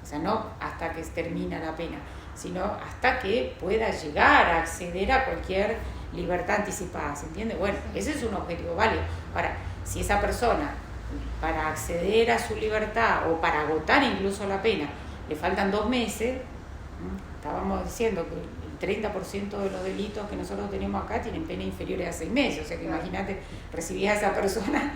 o sea, no hasta que termina la pena, sino hasta que pueda llegar a acceder a cualquier libertad anticipada, ¿se entiende? Bueno, ese es un objetivo válido. Ahora, si esa persona, para acceder a su libertad o para agotar incluso la pena, le faltan 2 meses, estábamos diciendo que el 30% de los delitos que nosotros tenemos acá tienen pena inferiores a 6 meses, o sea que imagínate, recibís a esa persona,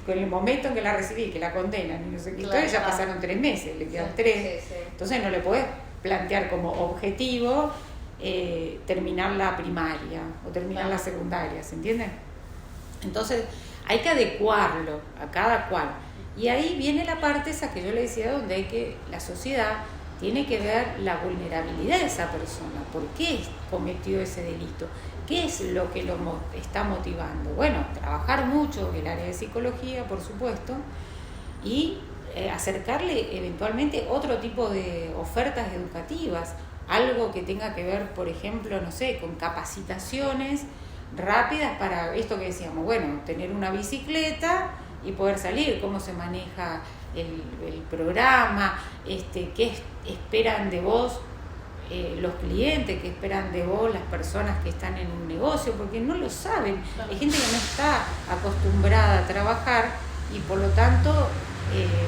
con el momento en que la recibí, que la condenan, y no sé qué, entonces ya pasaron 3 meses, le quedan 3, entonces no le podés plantear como objetivo terminar la primaria o terminar la secundaria, ¿se entiende? Entonces hay que adecuarlo a cada cual, y ahí viene la parte esa que yo le decía, donde la sociedad tiene que ver la vulnerabilidad de esa persona, por qué cometió ese delito, qué es lo que lo está motivando. Bueno, trabajar mucho el área de psicología, por supuesto, y acercarle eventualmente otro tipo de ofertas educativas, algo que tenga que ver, por ejemplo, no sé, con capacitaciones rápidas para esto que decíamos, bueno, tener una bicicleta y poder salir, cómo se maneja el programa, qué esperan de vos los clientes, qué esperan de vos las personas que están en un negocio, porque no lo saben. Hay gente que no está acostumbrada a trabajar y por lo tanto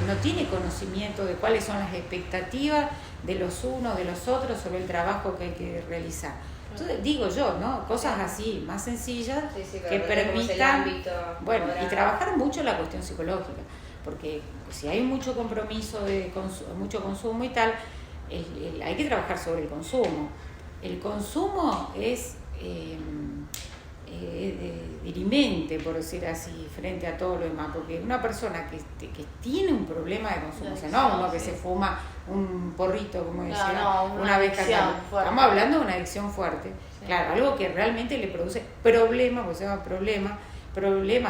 no tiene conocimiento de cuáles son las expectativas de los unos, de los otros sobre el trabajo que hay que realizar. Entonces, digo yo, ¿no? Cosas así, más sencillas, que permitan, bueno, y trabajar mucho la cuestión psicológica, porque si hay mucho compromiso, mucho consumo y tal, hay que trabajar sobre el consumo. El consumo es dirimente, por decir así, frente a todo lo demás, porque una persona que tiene un problema de consumo, o sea, no uno que se fuma un porrito, como decía, una vez cada año. Estamos hablando de una adicción fuerte, sí. Claro, algo que realmente le produce problemas, porque se llama problemas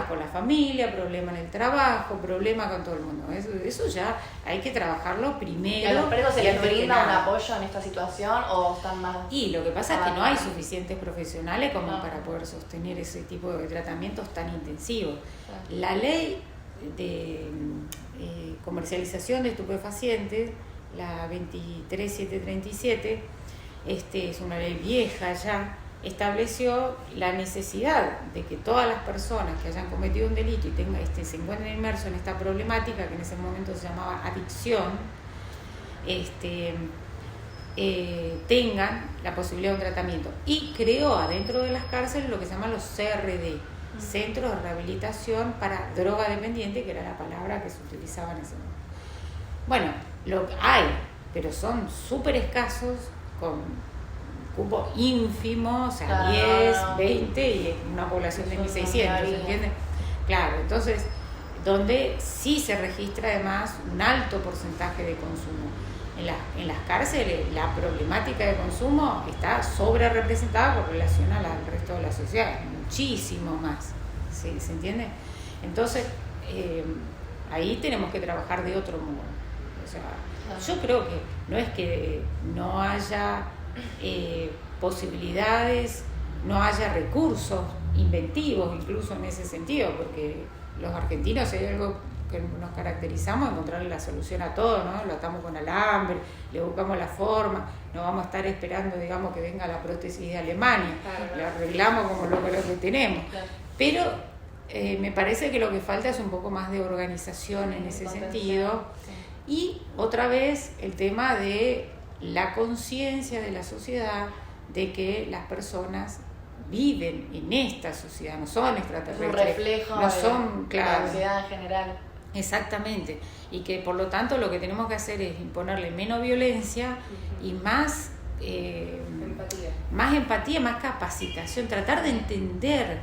con la familia, problemas en el trabajo, problemas con todo el mundo. Eso ya hay que trabajarlo primero. ¿A los presos se les brinda un apoyo en esta situación o están más...? Y lo que pasa es que no hay suficientes profesionales como para poder sostener ese tipo de tratamientos tan intensivos. La ley de comercialización de estupefacientes, la 23737, es una ley vieja ya, estableció la necesidad de que todas las personas que hayan cometido un delito y se encuentren inmersos en esta problemática, que en ese momento se llamaba adicción, tengan la posibilidad de un tratamiento. Y creó adentro de las cárceles lo que se llama los CRD, Centros de Rehabilitación para Droga Dependiente, que era la palabra que se utilizaba en ese momento. Bueno, lo hay, pero son súper escasos, con cupo ínfimo, o sea, claro, 10, 20 y una población de 1.600, ¿entiendes? Claro, entonces, donde sí se registra además un alto porcentaje de consumo. En las cárceles la problemática de consumo está sobre representada con relación al resto de la sociedad, muchísimo más, ¿sí? ¿Se entiende? Entonces, ahí tenemos que trabajar de otro modo. O sea, yo creo que no es que no haya posibilidades, no haya recursos inventivos incluso en ese sentido, porque los argentinos, hay algo que nos caracterizamos, encontrarle la solución a todo, ¿no? Lo atamos con alambre, le buscamos la forma, no vamos a estar esperando, digamos, que venga la prótesis de Alemania, la arreglamos como lo que tenemos, pero me parece que lo que falta es un poco más de organización en ese sentido, y otra vez el tema de la conciencia de la sociedad de que las personas viven en esta sociedad, no son extraterrestres, un reflejo no son, de la sociedad en general. Exactamente, y que por lo tanto lo que tenemos que hacer es imponerle menos violencia y más empatía, más capacitación, tratar de entender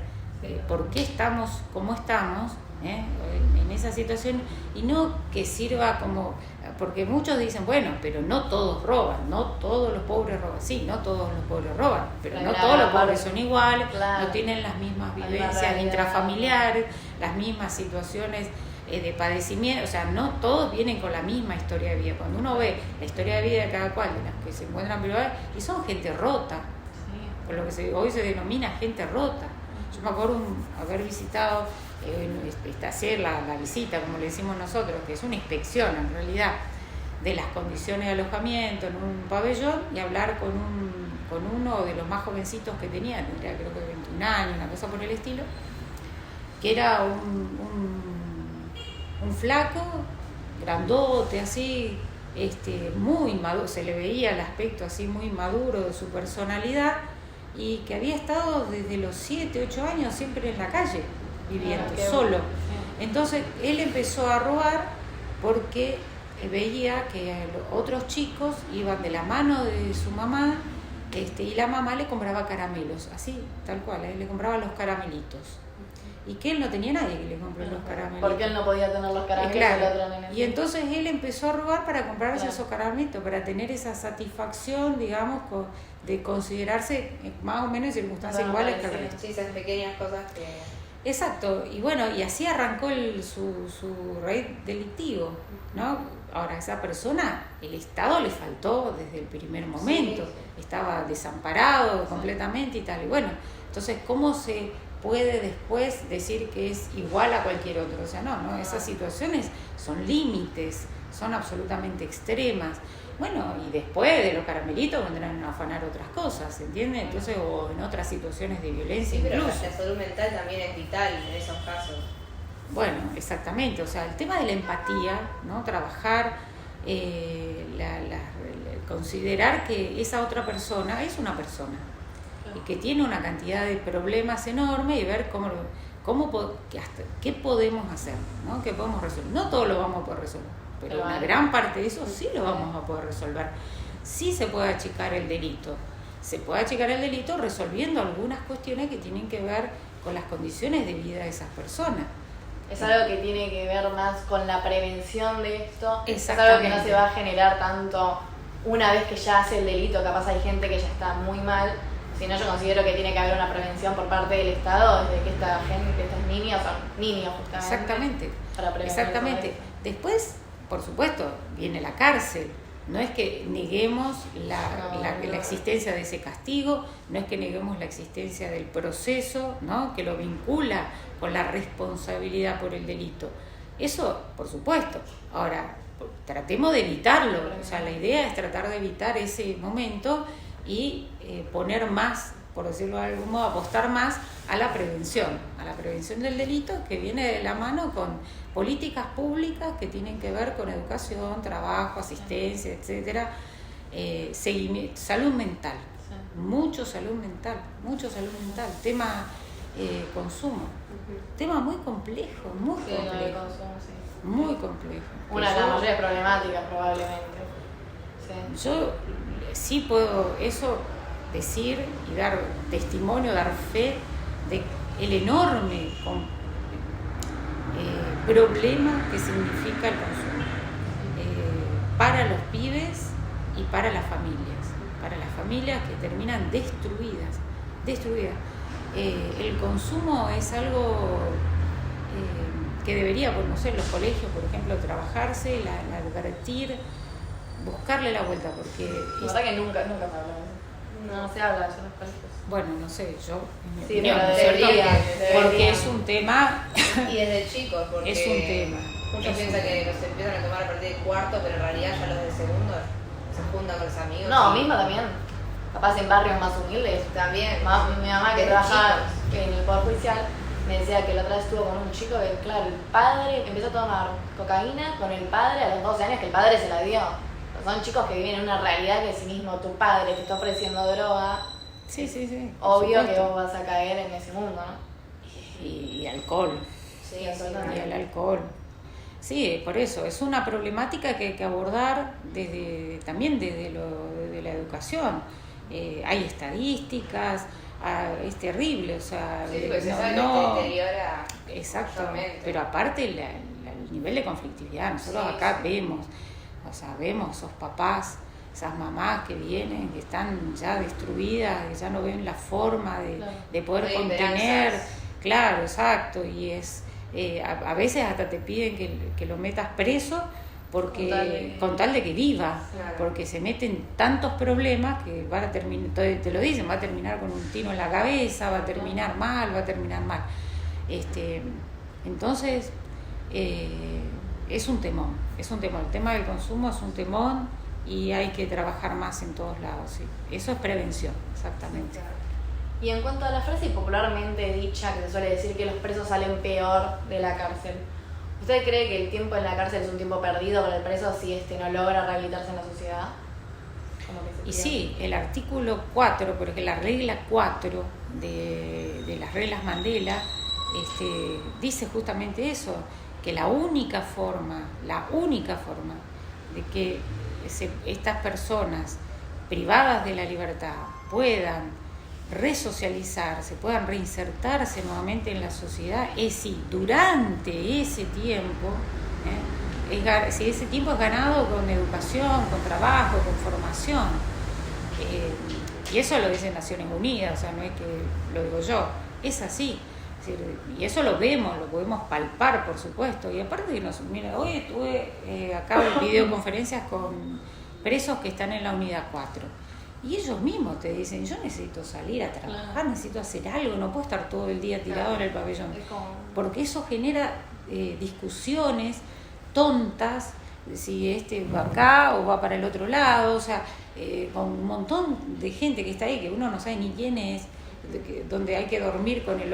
por qué estamos como estamos en esa situación, y no que sirva como, porque muchos dicen, bueno, pero no todos roban, no todos los pobres roban. Sí, no todos los pobres roban, pero no todos los pobres son iguales, no tienen las mismas vivencias intrafamiliares, las mismas situaciones de padecimiento, o sea, no todos vienen con la misma historia de vida. Cuando uno ve la historia de vida de cada cual, de las que se encuentran privadas, y son gente rota, por lo que hoy se denomina gente rota. Yo me acuerdo haber visitado hacer la visita, como le decimos nosotros, que es una inspección en realidad de las condiciones de alojamiento en un pabellón, y hablar con uno de los más jovencitos que tenía, tendría creo que 21 años, una cosa por el estilo, que era un flaco, grandote, así, muy maduro, se le veía el aspecto así muy maduro de su personalidad, y que había estado desde los 7, 8 años siempre en la calle, viviendo solo. Entonces él empezó a robar porque veía que otros chicos iban de la mano de su mamá, y la mamá le compraba caramelos, así, tal cual, le compraba los caramelitos. Y que él no tenía nadie que le compre los caramelos. Porque él no podía tener los caramelos. Claro. Y entonces él empezó a robar para comprarse esos caramelitos, para tener esa satisfacción, digamos, de considerarse más o menos en circunstancias iguales que el resto. Sí, esas pequeñas cosas que... Exacto, y bueno, y así arrancó su raíz delictivo, ¿no? Ahora, esa persona, el Estado le faltó desde el primer momento, estaba desamparado completamente y tal, y bueno, entonces, ¿cómo se puede después decir que es igual a cualquier otro? O sea, no, esas situaciones son límites, son absolutamente extremas. Bueno, y después de los caramelitos vendrán a afanar otras cosas, ¿entiendes? Entonces, o en otras situaciones de violencia pero incluso. la salud mental también es vital en esos casos. Bueno, exactamente, o sea, el tema de la empatía, ¿no? Trabajar, considerar que esa otra persona es una persona y que tiene una cantidad de problemas enormes, y ver qué podemos hacer, ¿no? ¿Qué podemos resolver? No todo lo vamos a poder resolver, pero una gran parte de eso sí lo vamos a poder resolver. sí se puede achicar el delito. Se puede achicar el delito resolviendo algunas cuestiones que tienen que ver con las condiciones de vida de esas personas. Es algo que tiene que ver más con la prevención de esto. Es algo Exactamente. que no se va a generar tanto una vez que ya hace el delito. Capaz hay gente que ya está muy mal. Si no, yo considero que tiene que haber una prevención por parte del Estado desde que esta gente, estos niños son niños justamente. Exactamente. Para prevenir Exactamente. todo esto. Después, por supuesto, viene la cárcel. No es que neguemos la existencia de ese castigo, no es que neguemos la existencia del proceso, ¿no?, que lo vincula con la responsabilidad por el delito. Eso, por supuesto. Ahora, tratemos de evitarlo. O sea, la idea es tratar de evitar ese momento y poner más, por decirlo de algún modo, apostar más a la prevención del delito, que viene de la mano con políticas públicas que tienen que ver con educación, trabajo, asistencia, etcétera, seguimiento, salud mental, mucho salud mental, tema consumo, tema muy complejo, muy Sí, lo de complejo, consumo, sí. muy complejo. Una de las mayores problemáticas probablemente. Sí. Yo sí puedo eso decir y dar testimonio, dar fe de el enorme problema que significa el consumo para los pibes y para las familias que terminan destruidas. El consumo es algo que debería, pues, no sé, en los colegios, por ejemplo, trabajarse, advertir, buscarle la vuelta, porque La verdad que nunca se habla de eso. No se habla de eso en los colegios. bueno, no sé, yo en mi Sí, opinión, pero ¿no es cierto? debería. Porque es un tema, Y desde chicos, porque es un tema. muchos piensan que los empiezan a tomar a partir del cuarto, pero en realidad ya los de segundo se juntan con los amigos. No, y- mismo también. Capaz en barrios más humildes. También. Mi mamá, que Desde trabaja chicos. en el Poder Judicial, me decía que la otra vez estuvo con un chico que, claro, el padre empezó a tomar cocaína con el padre a los 12 años, que el padre se la dio. Son chicos que viven en una realidad que si mismo tu padre te está ofreciendo droga, Sí. por obvio que supuesto. vos vas a caer en ese mundo, ¿no? Y alcohol. Sí, absolutamente. Y el alcohol. Sí, por eso, es una problemática que hay que abordar también desde la educación. Hay estadísticas, es terrible, o sea, Sí, pues se sabe que te deteriora. exacto, mayormente. pero aparte el nivel de conflictividad, nosotros Sí, acá sí. vemos esos papás, esas mamás que vienen, que están ya destruidas, que ya no ven la forma Claro. de poder No hay contener, esperanzas. claro, exacto, y es a veces hasta te piden que lo metas preso porque con tal de que viva, Claro. porque se meten tantos problemas que van a terminar, te lo dicen, va a terminar con un tiro en la cabeza, va a terminar mal. Entonces es un temón, el tema del consumo es un temón y hay que trabajar más en todos lados, sí. Eso es prevención, exactamente. Y en cuanto a la frase popularmente dicha que se suele decir que los presos salen peor de la cárcel, ¿usted cree que el tiempo en la cárcel es un tiempo perdido para el preso si no logra rehabilitarse en la sociedad? Como que se Y pierde. sí, el artículo 4, porque la regla 4 de las reglas Mandela dice justamente eso, que la única forma de que estas personas privadas de la libertad puedan resocializarse, puedan reinsertarse nuevamente en la sociedad, es si durante ese tiempo, si ese tiempo es ganado con educación, con trabajo, con formación. Y eso lo dice Naciones Unidas, o sea, no es que lo digo yo, es así. Es decir, y eso lo podemos palpar, por supuesto. Y aparte, mira, hoy estuve acá en videoconferencias con presos que están en la unidad 4. Y ellos mismos te dicen, yo necesito salir a trabajar, Claro. necesito hacer algo, no puedo estar todo el día tirado en el pabellón. Es como... Porque eso genera discusiones tontas, si va acá o va para el otro lado, o sea, con un montón de gente que está ahí que uno no sabe ni quién es, donde hay que dormir con un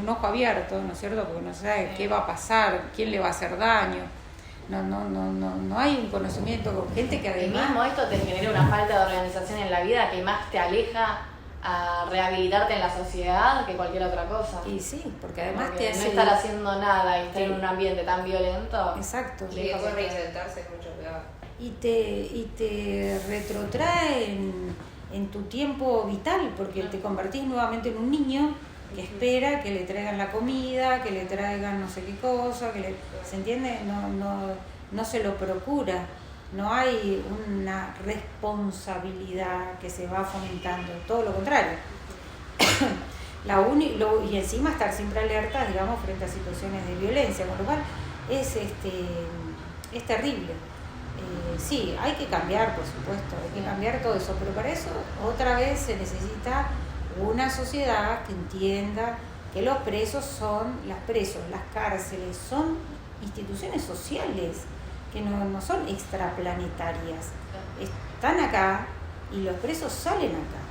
ojo abierto, ¿no es cierto? Porque no sabe qué va a pasar, quién le va a hacer daño. No hay un conocimiento con gente que Y mismo además... esto te genera una falta de organización en la vida que más te aleja a rehabilitarte en la sociedad que cualquier otra cosa. Y sí, porque además Porque te hace... no estar haciendo nada y estar Sí. en un ambiente tan violento. Exacto. Y después reinsertarse es mucho peor. y te retrotrae en tu tiempo vital, porque te convertís nuevamente en un niño que espera que le traigan la comida, que le traigan no sé qué cosa, ¿se entiende? No se lo procura, no hay una responsabilidad que se va fomentando, todo lo contrario. Y encima estar siempre alerta, digamos, frente a situaciones de violencia, con lo cual es terrible. Sí, hay que cambiar, por supuesto, hay que cambiar todo eso, pero para eso otra vez se necesita una sociedad que entienda que los presos las cárceles son instituciones sociales, que no son extraplanetarias, están acá y los presos salen acá.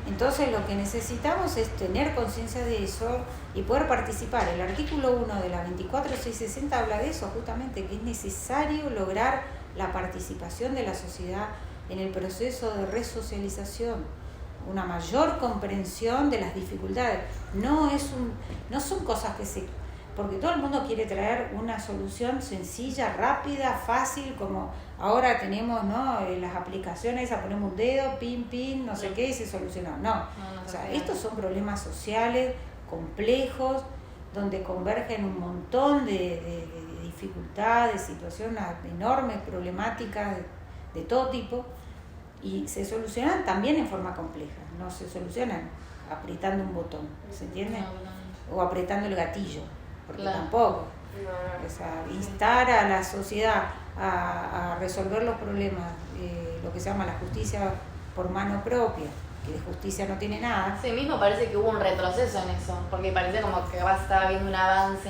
Entonces lo que necesitamos es tener conciencia de eso y poder participar. El artículo 1 de la 24660 habla de eso, justamente, que es necesario lograr la participación de la sociedad en el proceso de resocialización, una mayor comprensión de las dificultades. No son cosas porque todo el mundo quiere traer una solución sencilla, rápida, fácil, como ahora tenemos, ¿no? Las aplicaciones, ponemos un dedo, pin, no sé qué, y se solucionó. No, o sea, estos son problemas sociales complejos, donde convergen un montón de dificultades, situaciones enormes, problemáticas de todo tipo, y se solucionan también en forma compleja, no se solucionan apretando un botón, ¿se entiende? O apretando el gatillo, porque tampoco. O sea, instar a la sociedad a resolver los problemas, lo que se llama la justicia por mano propia, que de justicia no tiene nada. Sí, mismo parece que hubo un retroceso en eso, porque parece como que estaba habiendo un avance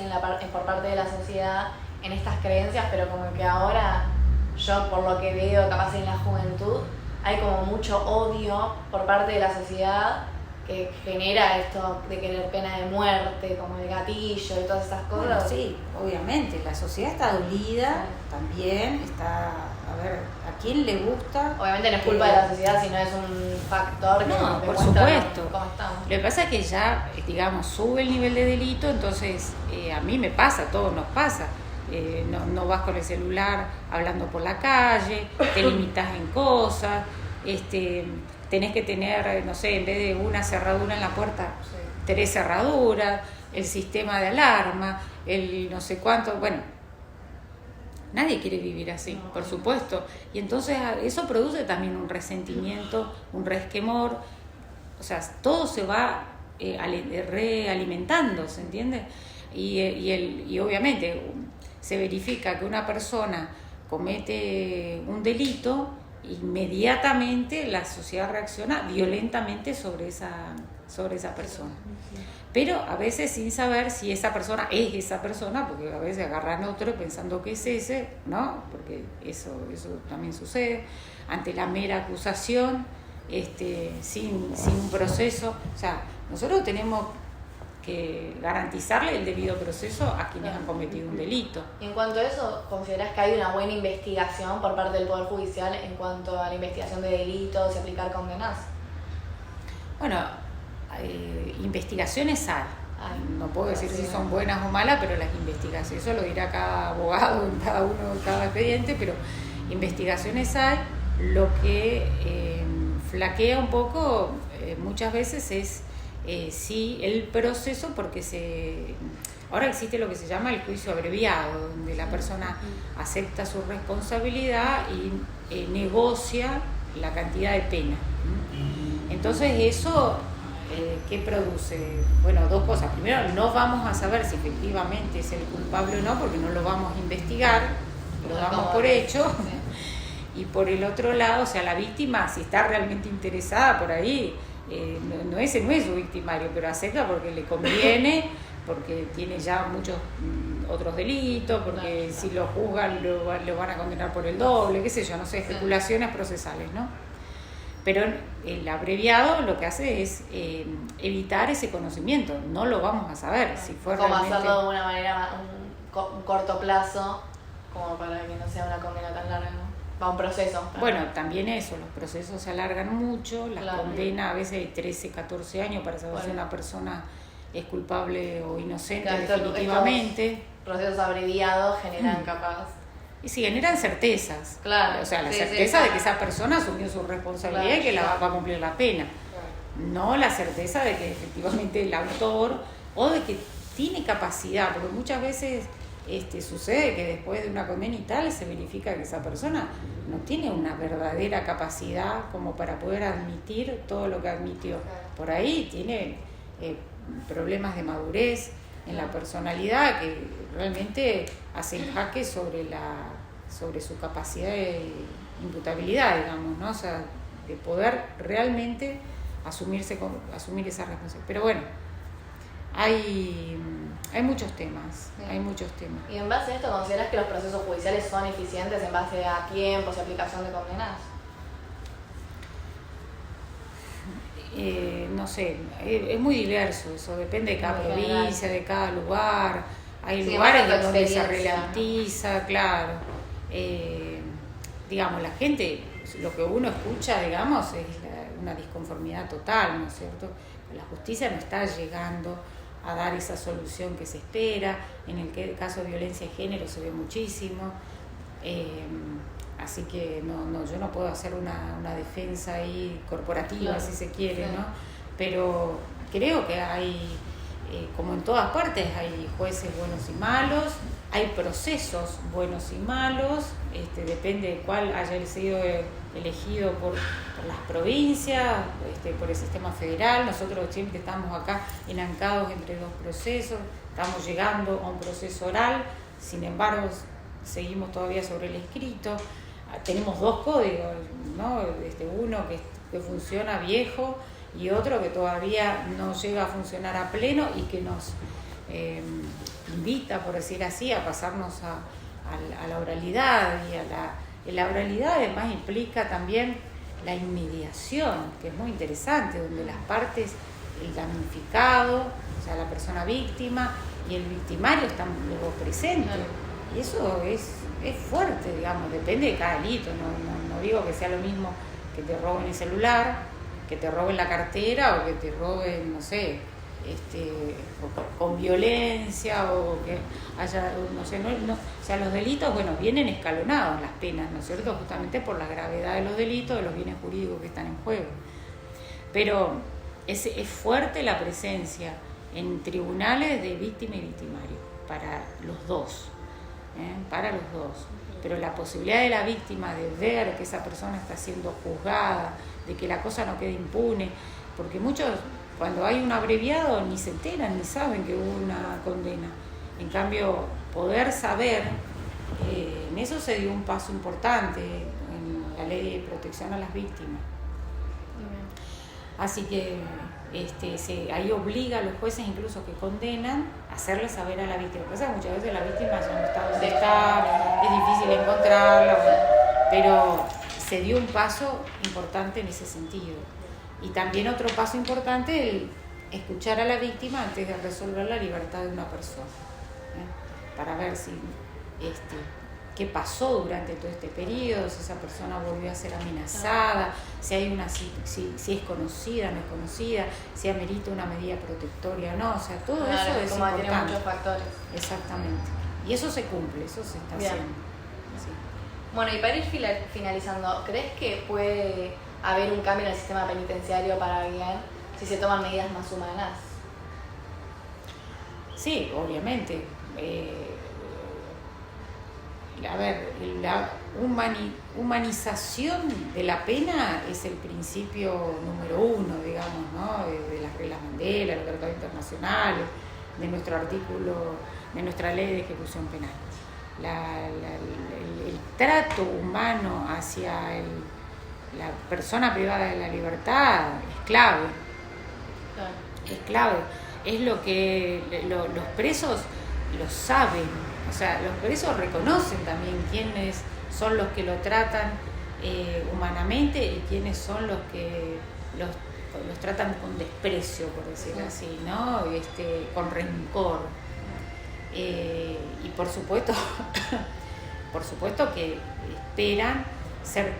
por parte de la sociedad en estas creencias, pero como que ahora, yo por lo que veo capaz en la juventud, hay como mucho odio por parte de la sociedad que genera esto de querer pena de muerte, como el gatillo y todas esas cosas. Bueno, sí, obviamente, la sociedad está dolida, también está, a ver, ¿a quién le gusta? Obviamente no es culpa de la sociedad, sino es un factor que no, por supuesto. Cómo estamos. Lo que pasa es que ya, digamos, sube el nivel de delito, entonces a mí me pasa, a todos nos pasa. No vas con el celular hablando por la calle, te limitas en cosas, tenés que tener, no sé, en vez de una cerradura en la puerta, 3 cerraduras, el sistema de alarma, el no sé cuánto, bueno, nadie quiere vivir así, por supuesto, y entonces eso produce también un resentimiento, un resquemor, o sea, todo se va realimentando, ¿se entiende? Y obviamente se verifica que una persona comete un delito, inmediatamente la sociedad reacciona violentamente sobre esa persona. Pero a veces sin saber si esa persona es esa persona, porque a veces agarran otro pensando que es ese, ¿no? Porque eso también sucede, ante la mera acusación, sin un proceso. O sea, nosotros tenemos que garantizarle el debido proceso a quienes han cometido un delito. Y en cuanto a eso, ¿considerás que hay una buena investigación por parte del Poder Judicial en cuanto a la investigación de delitos y aplicar condenas? Bueno, investigaciones hay. No puedo decir si son buenas o malas, pero las investigaciones, eso lo dirá cada abogado en cada expediente, pero investigaciones hay. Lo que flaquea un poco muchas veces es sí el proceso, porque ahora existe lo que se llama el juicio abreviado, donde la persona acepta su responsabilidad y negocia la cantidad de pena. Entonces eso, ¿qué produce? Bueno, 2 cosas. Primero, no vamos a saber si efectivamente es el culpable o no, porque no lo vamos a investigar, lo damos por hecho. Y por el otro lado, o sea, la víctima, si está realmente interesada por ahí, ese no es su victimario, pero acepta porque le conviene, porque tiene ya muchos otros delitos, porque si lo juzgan lo van a condenar por el doble, qué sé yo, no sé, especulaciones procesales, ¿no? Pero el abreviado lo que hace es evitar ese conocimiento, no lo vamos a saber si fue ¿cómo realmente... hacerlo de una manera, un corto plazo, como para que no sea una condena tan larga, ¿no? Va un proceso. Bueno, también eso, los procesos se alargan mucho, las condenas a veces de 13, 14 años para saber si una persona es culpable o inocente, definitivamente. Procesos abreviados generan capaz Y sí, generan certezas. Claro. O sea, la Sí, certeza sí. de que esa persona asumió su responsabilidad Claro, y que claro. va a cumplir la pena. No la certeza de que efectivamente el autor o de que tiene capacidad, porque muchas veces sucede que después de una condena y tal se verifica que esa persona no tiene una verdadera capacidad como para poder admitir todo lo que admitió. Por ahí tiene problemas de madurez en la personalidad que realmente hacen jaque sobre su capacidad de imputabilidad, digamos, ¿no? O sea, de poder realmente asumir esa responsabilidad. Pero bueno, hay muchos temas, Sí. hay muchos temas. ¿Y en base a esto consideras que los procesos judiciales son eficientes en base a tiempos y aplicación de condenas? No sé, es muy diverso eso, depende de cada Muy provincia, general. de cada lugar. Hay Sí, lugares más de tu donde se experiencia. ralentiza, claro. Digamos, la gente, lo que uno escucha, digamos, es una disconformidad total, ¿no es cierto? La justicia no está llegando a dar esa solución que se espera. En el caso de violencia de género se ve muchísimo. Así que yo no puedo hacer una defensa ahí corporativa, Claro, si se quiere, claro. ¿no? Pero creo que hay, como en todas partes, hay jueces buenos y malos, hay procesos buenos y malos, depende de cuál haya sido elegido por las provincias, por el sistema federal. Nosotros siempre estamos acá enancados entre dos procesos, estamos llegando a un proceso oral, sin embargo seguimos todavía sobre el escrito. Tenemos dos códigos, ¿no? Uno que funciona viejo y otro que todavía no llega a funcionar a pleno y que nos invita, por decir así, a pasarnos a la oralidad. Y la oralidad además implica también la inmediación, que es muy interesante, donde las partes, el damnificado, o sea, la persona víctima y el victimario están luego presentes. Y eso es fuerte, digamos, depende de cada delito. No digo que sea lo mismo que te roben el celular, que te roben la cartera o que te roben, no sé, con violencia o que haya, no sé, o sea, los delitos, bueno, vienen escalonados las penas, ¿no es cierto? Justamente por la gravedad de los delitos, de los bienes jurídicos que están en juego. Pero es fuerte la presencia en tribunales de víctima y victimario, para los dos. Para los dos, pero la posibilidad de la víctima de ver que esa persona está siendo juzgada, de que la cosa no quede impune, porque muchos cuando hay un abreviado ni se enteran ni saben que hubo una condena. En cambio, poder saber, en eso se dio un paso importante en la ley de protección a las víctimas. Así que ahí obliga a los jueces incluso que condenan a hacerle saber a la víctima. Pasa que muchas veces la víctima ya no está donde está, es difícil encontrarla, pero se dio un paso importante en ese sentido. Y también otro paso importante, el escuchar a la víctima antes de resolver la libertad de una persona, para ver qué pasó durante todo este periodo, si esa persona volvió a ser amenazada, si es conocida, no es conocida, si amerita una medida protectoria o no, o sea, todo eso es como importante. tiene muchos factores. Exactamente. Y eso se cumple, eso se está Bien. haciendo. Sí. Bueno, y para ir finalizando, ¿crees que puede haber un cambio en el sistema penitenciario para bien si se toman medidas más humanas? Sí, obviamente. A ver, la humanización de la pena es el principio número uno, digamos, ¿no? De las reglas Mandela, los tratados internacionales, de nuestro artículo, de nuestra ley de ejecución penal. El trato humano hacia la persona privada de la libertad es clave. Claro. Es clave. Es lo que los presos lo saben. O sea, los presos reconocen también quiénes son los que lo tratan humanamente y quiénes son los que los tratan con desprecio, por decir así, ¿no? Con rencor. Y por supuesto que esperan ser,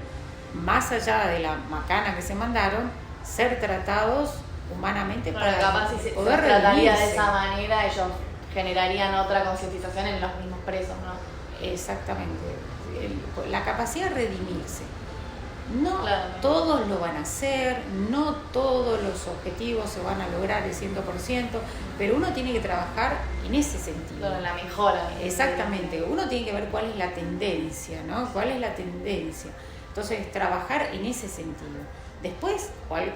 más allá de la macana que se mandaron, ser tratados humanamente Bueno, para capaz si se poder trataría de redimirse. esa manera, ellos generarían otra concientización en los mismos presos, ¿no? Exactamente. la capacidad de redimirse. No Claro. todos lo van a hacer, no todos los objetivos se van a lograr el 100%, pero uno tiene que trabajar en ese sentido. Claro, la mejora. Exactamente, uno tiene que ver cuál es la tendencia, ¿no? ¿Cuál es la tendencia? Entonces, trabajar en ese sentido. Después,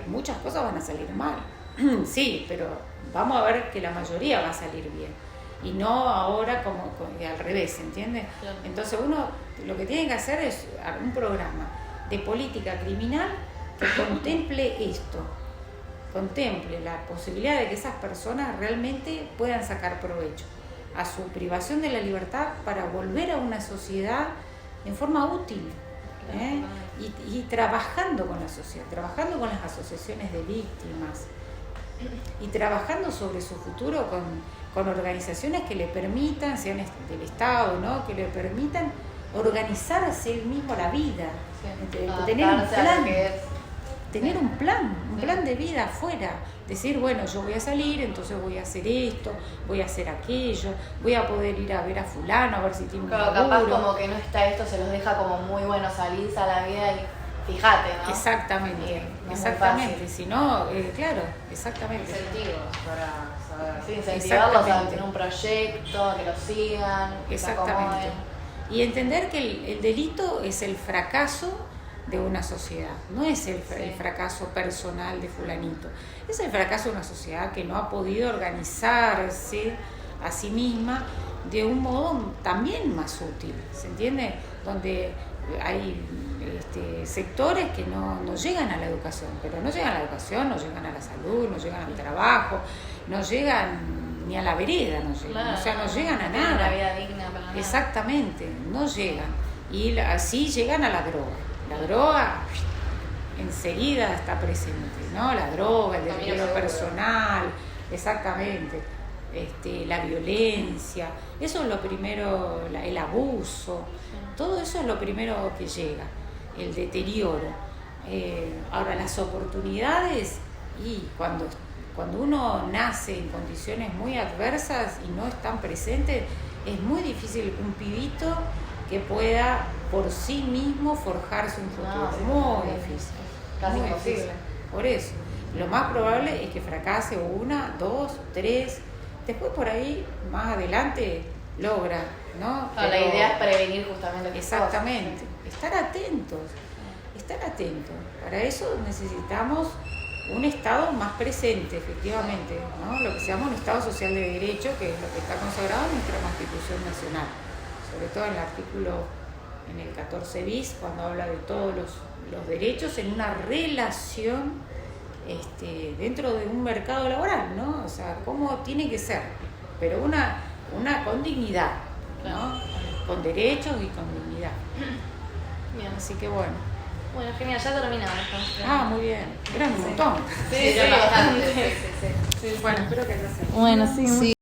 muchas cosas van a salir mal, sí, pero vamos a ver que la mayoría va a salir bien. Y no ahora como al revés, ¿entiendes? Claro. Entonces, uno lo que tiene que hacer es un programa de política criminal que contemple esto, contemple la posibilidad de que esas personas realmente puedan sacar provecho a su privación de la libertad para volver a una sociedad en forma útil, ¿eh? Y trabajando con la sociedad, trabajando con las asociaciones de víctimas y trabajando sobre su futuro con organizaciones que le permitan, sean del Estado, ¿no? Que le permitan organizarse él mismo la vida, tener un plan de vida afuera, decir, bueno, yo voy a salir, entonces voy a hacer esto, voy a hacer aquello, voy a poder ir a ver a fulano, a ver si tiene un laburo. Capaz como que no está esto, se los deja como muy bueno, salís a la vida y fíjate, ¿no? Exactamente, no exactamente, si no, claro, exactamente. Incentivos para saber. Sí, incentivarlos a Exactamente. tener un proyecto, a que lo sigan, que se Exactamente. acomoden. Y entender que el delito es el fracaso de una sociedad, no es el fracaso personal de fulanito, es el fracaso de una sociedad que no ha podido organizarse a sí misma de un modo también más útil, ¿se entiende? Donde hay sectores que no llegan a la educación, pero no llegan a la educación, no llegan a la salud, no llegan al trabajo, no llegan ni a la vereda, no llegan, Claro, o sea, no llegan a tienen nada. una vida digna para nada. Exactamente, no llegan. Y así llegan a la droga. La droga enseguida está presente, ¿no? La droga, el deterioro personal, exactamente. La violencia, eso es lo primero, el abuso, todo eso es lo primero que llega, el deterioro. Ahora, las oportunidades, y cuando uno nace en condiciones muy adversas y no están presentes, es muy difícil que un pibito que pueda por sí mismo forjarse un futuro. Muy difícil. Casi muy imposible. difícil. Por eso, lo más probable es que fracase 1, 2, 3. Después por ahí, más adelante, logra, ¿no? La idea es prevenir justamente. Exactamente. Estar atentos. Para eso necesitamos un Estado más presente, efectivamente, ¿no? Lo que se llama un Estado social de derecho, que es lo que está consagrado en nuestra Constitución Nacional, sobre todo en el artículo, en el 14 bis, cuando habla de todos los derechos en una relación dentro de un mercado laboral, ¿no? O sea, cómo tiene que ser, pero una con dignidad, ¿no? Con derechos y con dignidad. Bien. Así que bueno. Bueno, genial, ya terminamos. Muy bien. Eran un montón. Sí, bastante. sí. Bueno, espero que haya sido. Bueno, sí,